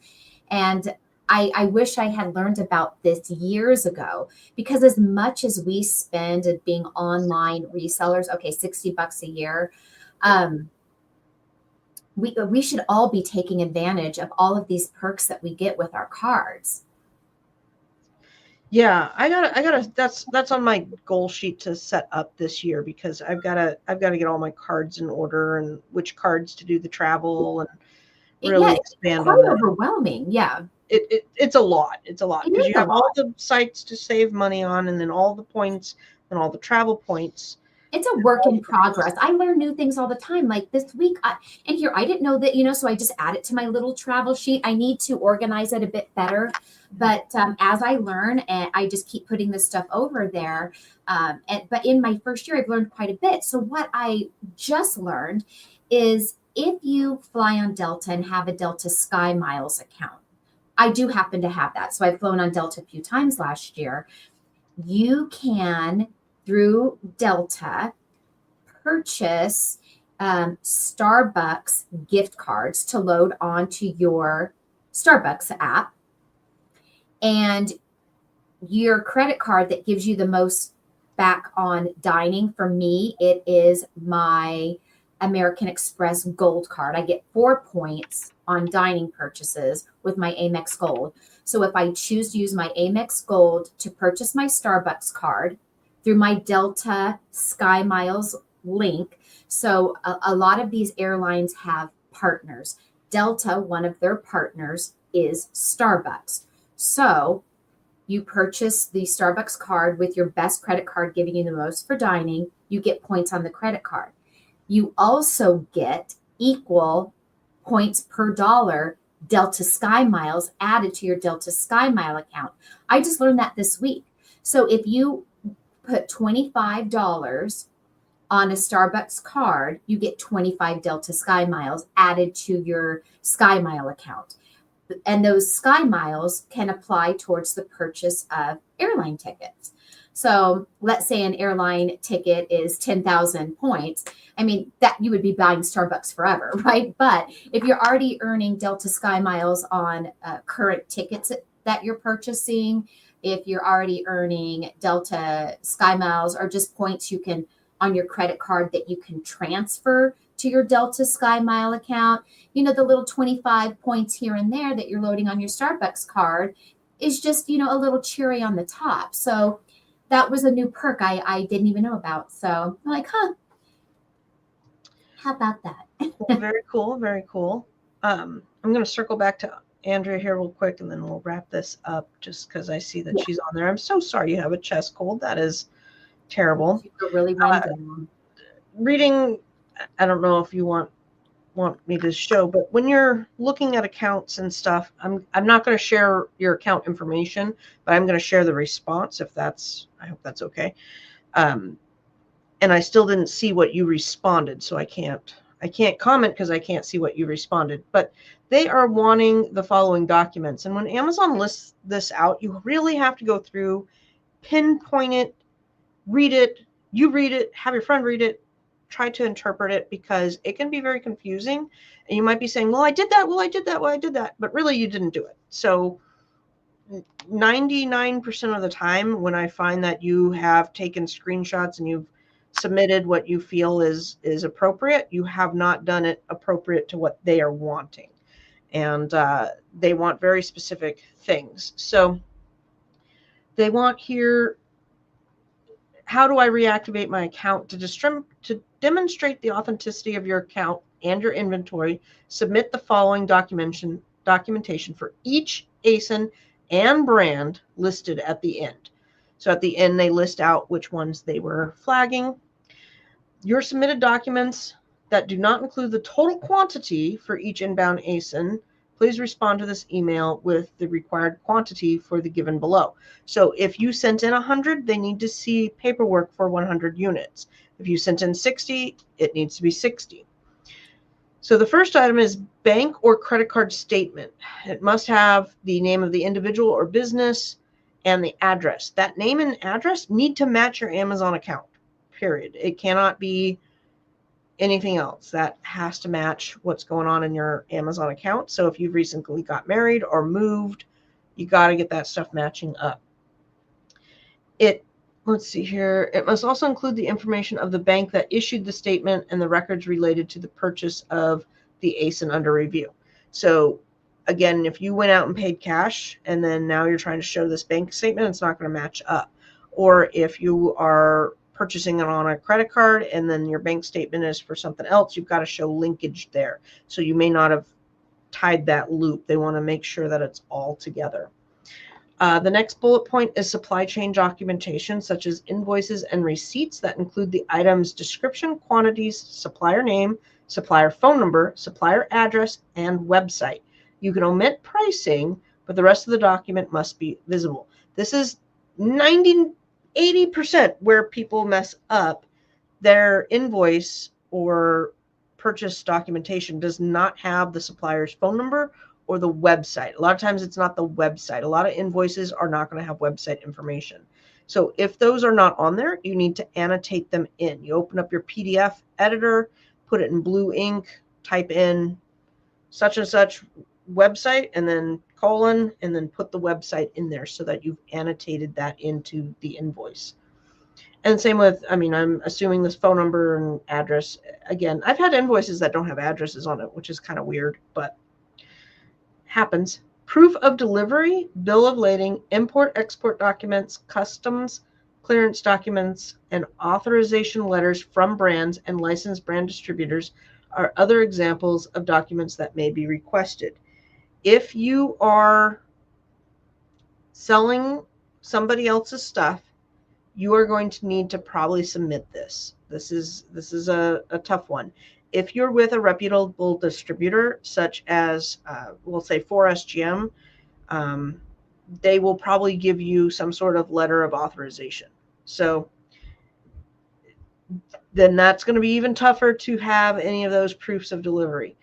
And I wish I had learned about this years ago, because as much as we spend at being online resellers, okay, $60 a year, we should all be taking advantage of all of these perks that we get with our cards. Yeah, I gotta. That's on my goal sheet to set up this year, because I've gotta get all my cards in order and which cards to do the travel and really expand quite on that. Overwhelming, yeah. It's a lot. It's a lot because you have all the sites to save money on, and then all the points and all the travel points. It's a work in progress. I learn new things all the time. Like this week, I didn't know that, so I just add it to my little travel sheet. I need to organize it a bit better. But as I learn, and I just keep putting this stuff over there. But in my first year, I've learned quite a bit. So what I just learned is if you fly on Delta and have a Delta Sky Miles account, I do happen to have that. So I've flown on Delta a few times last year. You can, through Delta, purchase Starbucks gift cards to load onto your Starbucks app. And your credit card that gives you the most back on dining, for me, it is my American Express Gold card. I get 4 points on dining purchases with my Amex Gold. So if I choose to use my Amex Gold to purchase my Starbucks card through my Delta Sky Miles link, so a lot of these airlines have partners. Delta, one of their partners, is Starbucks. So you purchase the Starbucks card with your best credit card giving you the most for dining, you get points on the credit card. You also get equal points per dollar Delta Sky Miles added to your Delta Sky Mile account. I just learned that this week. So if you put $25 on a Starbucks card, you get 25 Delta Sky Miles added to your Sky Mile account. And those Sky Miles can apply towards the purchase of airline tickets. So let's say an airline ticket is 10,000 points. I mean, that you would be buying Starbucks forever, right? But if you're already earning Delta Sky Miles on current tickets that you're purchasing, if you're already earning Delta Sky Miles or just points you can on your credit card that you can transfer to your Delta Sky Mile account, you know, the little 25 points here and there that you're loading on your Starbucks card is just, you know, a little cherry on the top. So that was a new perk I didn't even know about. So I'm like, huh, how about that? Well, very cool. Very cool. I'm going to circle back to Andrea here real quick, and then we'll wrap this up just because I see that she's on there. I'm so sorry you have a chest cold. That is terrible. You really run down. Reading, I don't know if you want me to show, but when you're looking at accounts and stuff, I'm not going to share your account information, but I'm going to share the response I hope that's okay. And I still didn't see what you responded, so I can't comment because I can't see what you responded. But they are wanting the following documents. And when Amazon lists this out, you really have to go through, pinpoint it, read it, have your friend read it, try to interpret it, because it can be very confusing. And you might be saying, well, I did that, but really you didn't do it. So 99% of the time when I find that you have taken screenshots and you've submitted what you feel is appropriate, you have not done it appropriate to what they are wanting. And they want very specific things. So they want here, how do I reactivate my account? To demonstrate the authenticity of your account and your inventory, submit the following documentation for each ASIN and brand listed at the end. So at the end, they list out which ones they were flagging. Your submitted documents that do not include the total quantity for each inbound ASIN, please respond to this email with the required quantity for the given below. So if you sent in 100, they need to see paperwork for 100 units. If you sent in 60, it needs to be 60. So the first item is bank or credit card statement. It must have the name of the individual or business and the address. That name and address need to match your Amazon account, period. It cannot be anything else. That has to match what's going on in your Amazon account. So if you've recently got married or moved, you got to get that stuff matching up. Let's see here. It must also include the information of the bank that issued the statement and the records related to the purchase of the ASIN under review. So again, if you went out and paid cash and then now you're trying to show this bank statement, it's not going to match up. Or if you are purchasing it on a credit card and then your bank statement is for something else, you've got to show linkage there. So you may not have tied that loop. They want to make sure that it's all together. The next bullet point is supply chain documentation, such as invoices and receipts that include the item's description, quantities, supplier name, supplier phone number, supplier address, and website. You can omit pricing, but the rest of the document must be visible. This is 80% where people mess up. Their invoice or purchase documentation does not have the supplier's phone number or the website. A lot of times it's not the website. A lot of invoices are not going to have website information. So if those are not on there, you need to annotate them in. You open up your PDF editor, put it in blue ink, type in such and such website, and then colon, and then put the website in there so that you've annotated that into the invoice. And same with, I'm assuming this phone number and address. Again, I've had invoices that don't have addresses on it, which is kind of weird, but happens. Proof of delivery, bill of lading, import-export documents, customs clearance documents, and authorization letters from brands and licensed brand distributors are other examples of documents that may be requested. If you are selling somebody else's stuff, you are going to need to probably submit this. This is a tough one. If you're with a reputable distributor, such as, we'll say 4SGM, they will probably give you some sort of letter of authorization. So then that's going to be even tougher to have any of those proofs of delivery.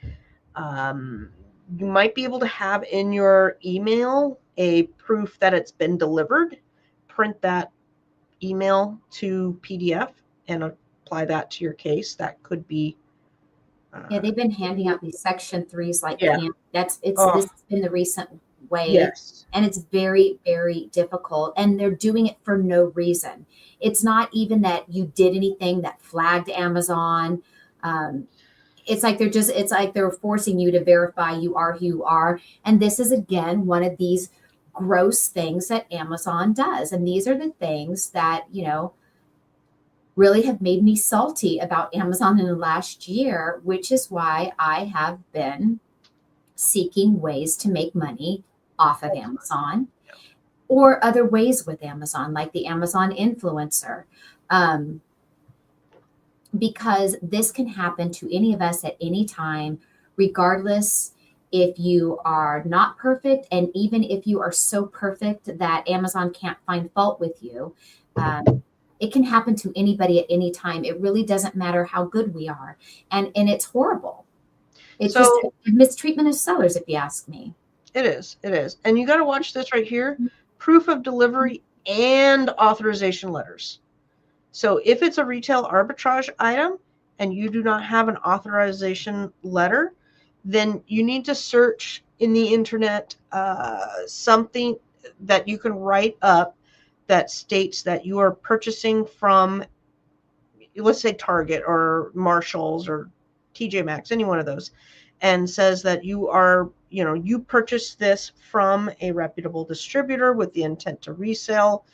You might be able to have in your email a proof that it's been delivered. Print that email to PDF and apply that to your case. That could be. Yeah, they've been handing out these Section 3s like Yeah. candy. This Oh, has been the recent wave. yes. And it's very, very difficult. And they're doing it for no reason. It's not even that you did anything that flagged Amazon. It's like they're forcing you to verify you are who you are. And this is again one of these gross things that Amazon does. And these are the things that, really have made me salty about Amazon in the last year, which is why I have been seeking ways to make money off of Amazon or other ways with Amazon, like the Amazon influencer. Because this can happen to any of us at any time, regardless if you are not perfect, and even if you are so perfect that Amazon can't find fault with you. It can happen to anybody at any time. It really doesn't matter how good we are. And it's horrible. It's just mistreatment of sellers, if you ask me. It is. It is. And you got to watch this right here. Proof of delivery and authorization letters. So if it's a retail arbitrage item and you do not have an authorization letter, then you need to search in the internet something that you can write up that states that you are purchasing from, let's say, Target or Marshalls or TJ Maxx, any one of those, and says that you are, you purchased this from a reputable distributor with the intent to resell.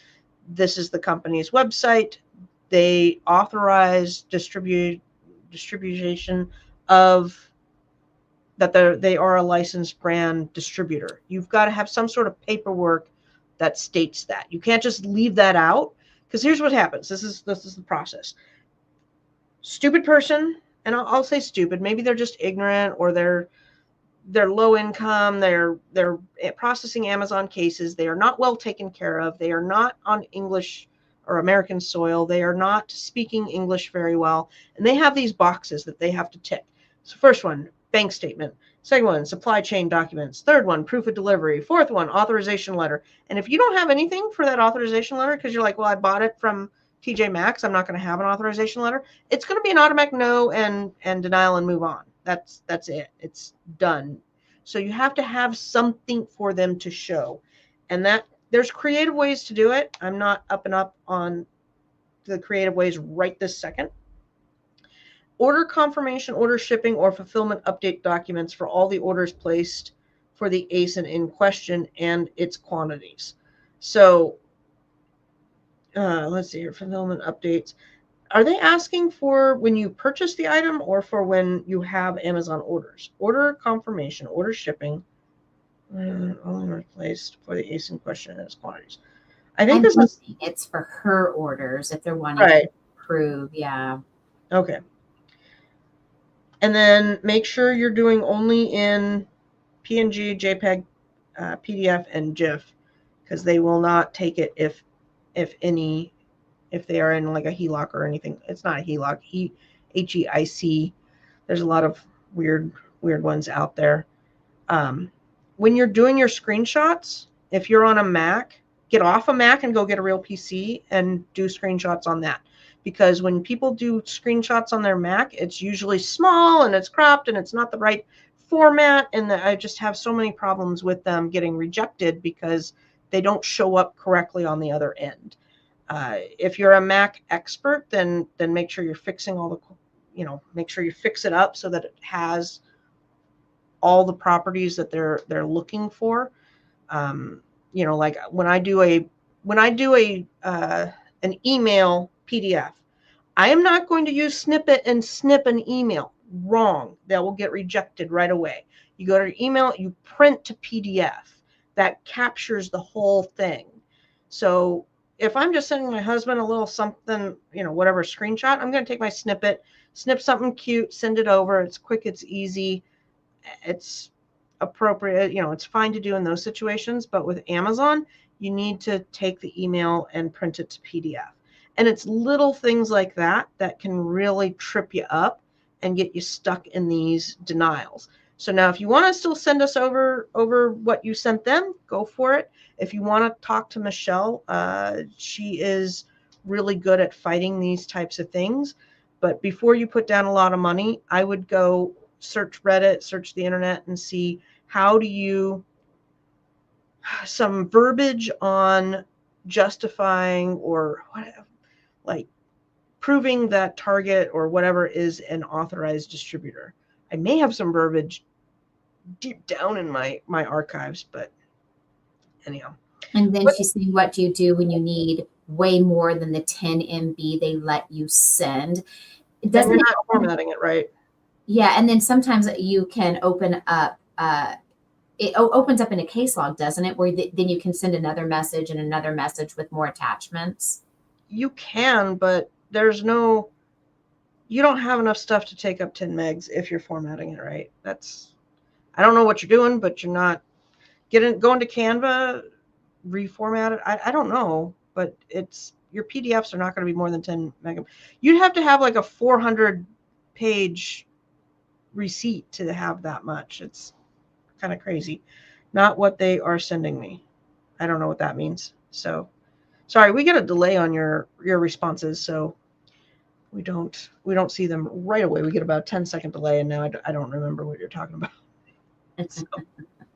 This is the company's website. They authorize distribution of that they are a licensed brand distributor. You've got to have some sort of paperwork that states that. You can't just leave that out, because here's what happens. This is the process. Stupid person, and I'll say stupid. Maybe they're just ignorant, or they're low income. They're processing Amazon cases. They are not well taken care of. They are not on English or American soil. They are not speaking English very well, and they have these boxes that they have to tick. So first one, bank statement. Second one, supply chain documents. Third one, proof of delivery. Fourth one, authorization letter. And if you don't have anything for that authorization letter, because you're like, well, I bought it from TJ Maxx, I'm not going to have an authorization letter, it's going to be an automatic no and denial and move on. That's it. It's done. So you have to have something for them to show. And that there's creative ways to do it. I'm not up and up on the creative ways right this second. Order confirmation, order shipping, or fulfillment update documents for all the orders placed for the ASIN in question and its quantities. So let's see here, fulfillment updates. Are they asking for when you purchase the item or for when you have Amazon orders? Order confirmation, order shipping, only orders placed for the ASIN question and its quantities. I think this is it's for her orders if they're wanting right. to approve. Yeah. Okay. And then make sure you're doing only in PNG, JPEG, PDF, and GIF, because they will not take it if they are in like a HELOC or anything. It's not a HELOC, HEIC. There's a lot of weird ones out there. When you're doing your screenshots, if you're on a Mac, get off a Mac and go get a real PC and do screenshots on that. Because when people do screenshots on their Mac, it's usually small and it's cropped and it's not the right format. And I just have so many problems with them getting rejected because they don't show up correctly on the other end. If you're a Mac expert, then make sure you're fixing all the, make sure you fix it up so that it has all the properties that they're looking for. Like when I do an email PDF, I am not going to use snippet and snip an email. Wrong. That will get rejected right away. You go to your email, you print to PDF. That captures the whole thing. So if I'm just sending my husband a little something, whatever screenshot, I'm going to take my snippet, snip something cute, send it over. It's quick, it's easy, it's appropriate. It's fine to do in those situations. But with Amazon, you need to take the email and print it to PDF. And it's little things like that that can really trip you up and get you stuck in these denials. So now if you want to still send us over what you sent them, go for it. If you want to talk to Michelle, she is really good at fighting these types of things. But before you put down a lot of money, I would go search Reddit, search the internet, and see how do you, some verbiage on justifying or whatever, like proving that Target or whatever is an authorized distributor. I may have some verbiage deep down in my archives, but anyhow. And then she's saying, what do you do when you need way more than the 10 MB they let you send? Doesn't you're not formatting it right. Yeah, and then sometimes you can open up, it opens up in a case log, doesn't it? Where then you can send another message and another message with more attachments. You can, but there's no, you don't have enough stuff to take up 10 megs if you're formatting it right. That's, I don't know what you're doing, but you're not going to Canva, reformat it. I don't know, but it's, your PDFs are not going to be more than 10 megabytes. You'd have to have like a 400 page receipt to have that much. It's kind of crazy. Not what they are sending me. I don't know what that means. So sorry, we get a delay on your responses. So we don't see them right away. We get about a 10-second delay, and now I don't remember what you're talking about. So,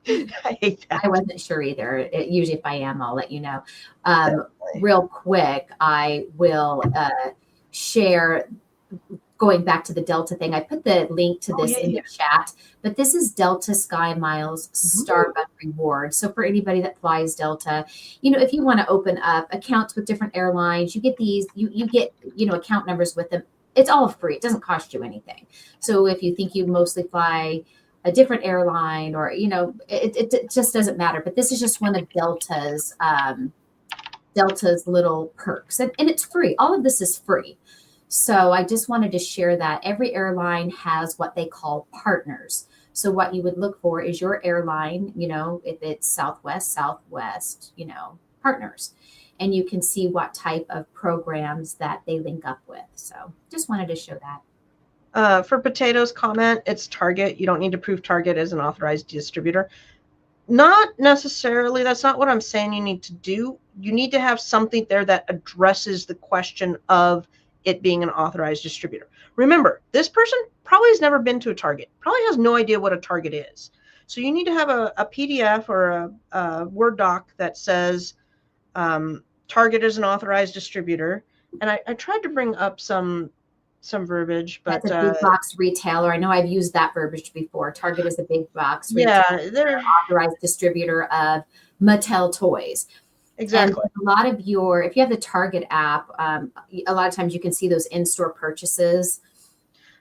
I hate that. I wasn't sure either. Usually if I am, I'll let you know. Real quick, I will share, going back to the Delta thing. I put the link to this in the chat, but this is Delta Sky Miles Starbucks Reward. So for anybody that flies Delta, if you want to open up accounts with different airlines, you get these, you get, account numbers with them. It's all free. It doesn't cost you anything. So if you think you mostly fly a different airline, or it just doesn't matter. But this is just one of Delta's little perks, and it's free. All of this is free. So I just wanted to share that every airline has what they call partners. So what you would look for is your airline, if it's Southwest, partners, and you can see what type of programs that they link up with. So just wanted to show that. For Potato's comment, it's Target. You don't need to prove Target is an authorized distributor. Not necessarily. That's not what I'm saying you need to do. You need to have something there that addresses the question of it being an authorized distributor. Remember, this person probably has never been to a Target, probably has no idea what a Target is. So you need to have a PDF or a Word doc that says Target is an authorized distributor. And I tried to bring up some verbiage, but that's a big box retailer. I know I've used that verbiage before. Target is a big box retailer. Yeah, they're authorized distributor of Mattel toys. Exactly. And a lot of if you have the Target app, a lot of times you can see those in-store purchases.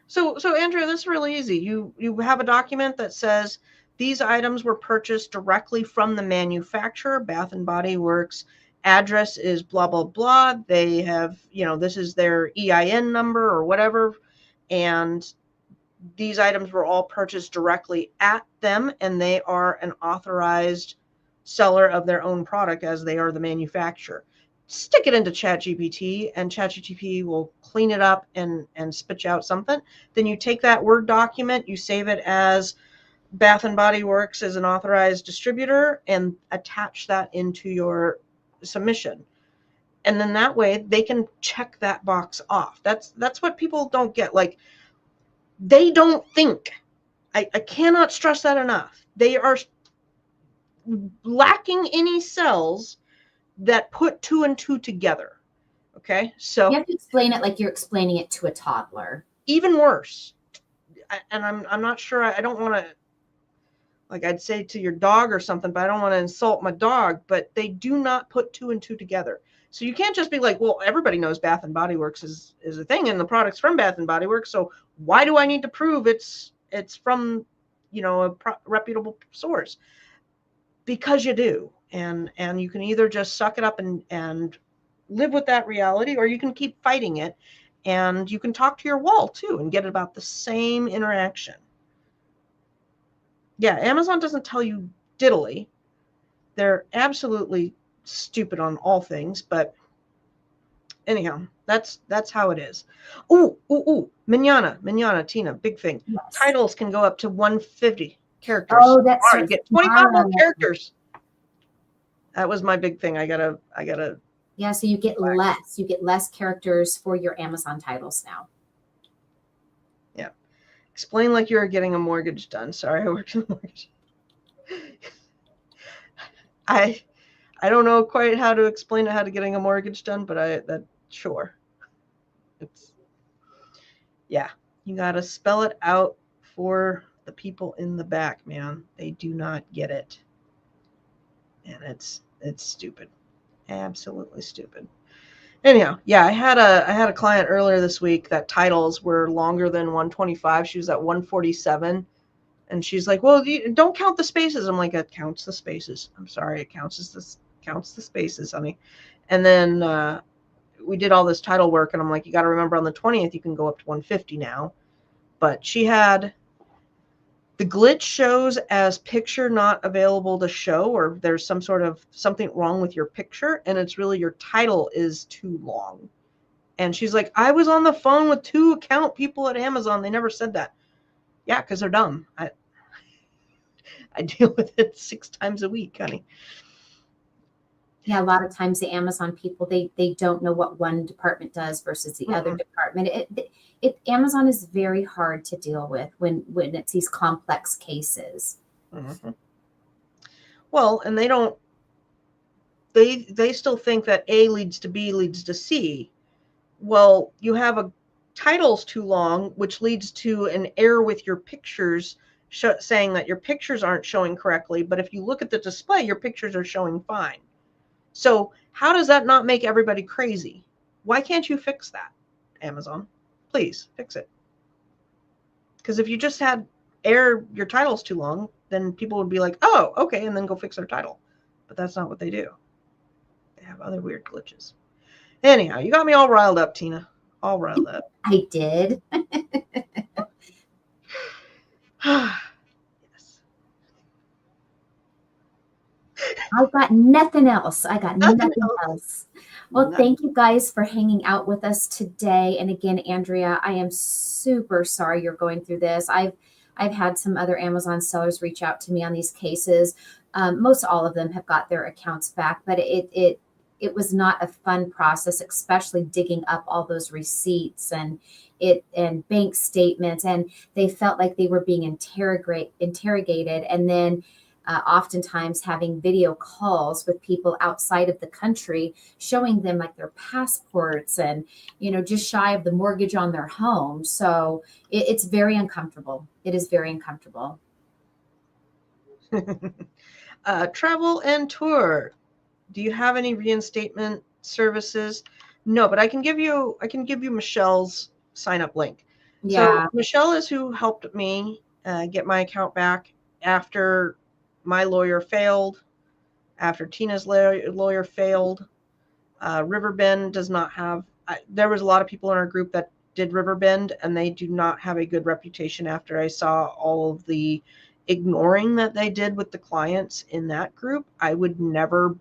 So Andrea, this is really easy. You have a document that says these items were purchased directly from the manufacturer, Bath and Body Works. Address is blah, blah, blah. They have, this is their EIN number or whatever. And these items were all purchased directly at them, and they are an authorized seller of their own product as they are the manufacturer. Stick it into ChatGPT, and ChatGPT will clean it up and spit you out something. Then you take that Word document, you save it as Bath and Body Works as an authorized distributor, and attach that into your submission. And then that way they can check that box off. That's what people don't get. Like, they don't think. I cannot stress that enough. They are lacking any cells that put 2 and 2 together. Okay, so you have to explain it like you're explaining it to a toddler. Even worse. And I'm not sure. I don't want to, like I'd say to your dog or something, but I don't want to insult my dog. But they do not put 2 and 2 together. So you can't just be like, well, everybody knows Bath and Body Works is a thing, and the product's from Bath and Body Works. So why do I need to prove it's from, a reputable source? Because you do, and you can either just suck it up and live with that reality, or you can keep fighting it, and you can talk to your wall too and get about the same interaction. Yeah, Amazon doesn't tell you diddly. They're absolutely stupid on all things, but anyhow, that's how it is. Ooh, manana, Tina, big thing. Yes. Titles can go up to 150 characters. Oh, that's All right, get 25 more characters. That was my big thing. I gotta. Yeah, so you get less. You get less characters for your Amazon titles now. Yeah. Explain like you're getting a mortgage done. Sorry, I worked in a mortgage. I don't know quite how to explain how to getting a mortgage done, but sure. Yeah, you got to spell it out for the people in the back, man. They do not get it. And it's stupid. Absolutely stupid. Anyhow, yeah, I had a client earlier this week that titles were longer than 125. She was at 147. And she's like, well, don't count the spaces. I'm like, it counts the spaces. I'm sorry, it counts the spaces, honey. And then we did all this title work, and I'm like, you got to remember on the 20th, you can go up to 150 now. But she had the glitch shows as picture not available to show, or there's some sort of something wrong with your picture, and it's really your title is too long. And she's like, I was on the phone with 2 account people at Amazon. They never said that. Yeah, because they're dumb. I deal with it 6 times a week, honey. Yeah, a lot of times the Amazon people, they don't know what one department does versus the other department. Amazon is very hard to deal with when it's these complex cases. Mm-hmm. Well, and they still think that A leads to B leads to C. Well, you have a title's too long, which leads to an error with your pictures, saying that your pictures aren't showing correctly. But if you look at the display, your pictures are showing fine. So how does that not make everybody crazy? Why can't you fix that, Amazon? Please fix it. Because if you just had error, your title's too long, then people would be like, oh, okay, and then go fix their title. But that's not what they do. They have other weird glitches. Anyhow, you got me all riled up, Tina. All riled up. I did. Yes. I've got nothing else. I got nothing else. Well, thank you guys for hanging out with us today. And again, Andrea, I am super sorry you're going through this. I've had some other Amazon sellers reach out to me on these cases. Most all of them have got their accounts back, but it was not a fun process, especially digging up all those receipts and bank statements. And they felt like they were being interrogated. And then oftentimes having video calls with people outside of the country, showing them like their passports and, just shy of the mortgage on their home. So it's very uncomfortable. It is very uncomfortable. Travel and tour. Do you have any reinstatement services? No, but I can give you Michelle's sign up link. Yeah. So Michelle is who helped me get my account back after my lawyer failed, after Tina's lawyer failed. Riverbend does not have, there was a lot of people in our group that did Riverbend, and they do not have a good reputation after I saw all of the ignoring that they did with the clients in that group. I would never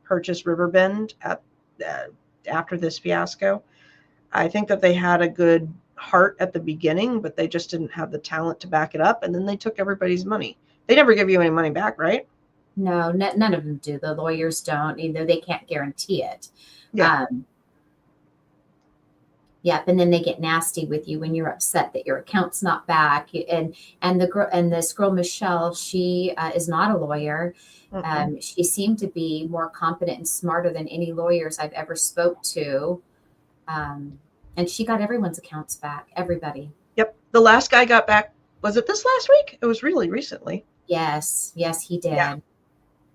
purchase Riverbend after this fiasco. I think that they had a good heart at the beginning, but they just didn't have the talent to back it up, and then they took everybody's money. They never give you any money back, right? No, none of them do. The lawyers don't, either. They can't guarantee it. Yeah. Yep, and then they get nasty with you when you're upset that your account's not back. And this girl Michelle, she is not a lawyer. She seemed to be more competent and smarter than any lawyers I've ever spoke to. And she got everyone's accounts back. Everybody. Yep. The last guy got back. Was it this last week? It was really recently. Yes, he did. Yeah.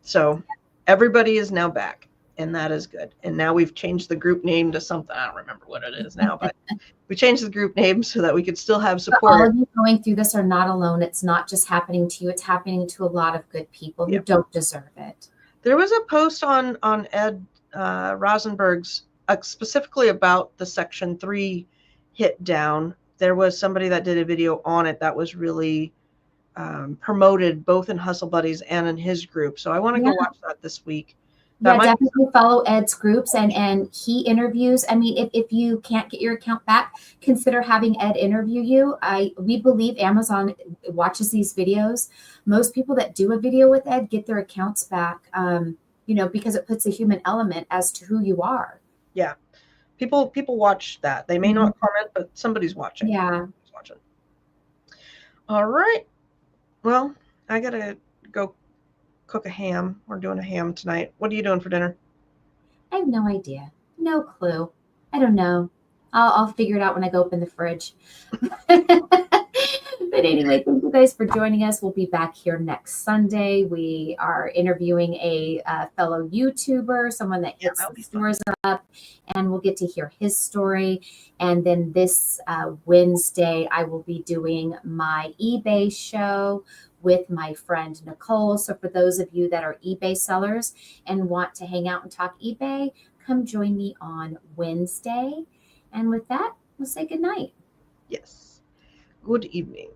So everybody is now back, and that is good. And now we've changed the group name to something. I don't remember what it is now, but we changed the group name so that we could still have support. All of you going through this are not alone. It's not just happening to you. It's happening to a lot of good people who don't deserve it. There was a post on Ed Rosenberg's specifically about the Section 3 hit down. There was somebody that did a video on it that was really promoted both in Hustle Buddies and in his group. So I want to go watch that this week That Yeah, might. definitely follow Ed's groups and he interviews. I mean, if you can't get your account back, consider having Ed interview you. We believe Amazon watches these videos. Most people that do a video with Ed get their accounts back, because it puts a human element as to who you are. Yeah. People watch that. They may Mhm. not comment, but somebody's watching. Yeah. Somebody's watching. All right. Well, I gotta go cook a ham. We're doing a ham tonight. What are you doing for dinner? I have no idea. No clue. I don't know. I'll figure it out when I go open the fridge. But anyway, thank you guys for joining us. We'll be back here next Sunday. We are interviewing a fellow YouTuber, someone that Yeah, hits that'll the be fun. stores up, and we'll get to hear his story. And then this Wednesday, I will be doing my eBay show with my friend Nicole. So for those of you that are eBay sellers and want to hang out and talk eBay, come join me on Wednesday. And with that, we'll say good night. Yes. Good evening.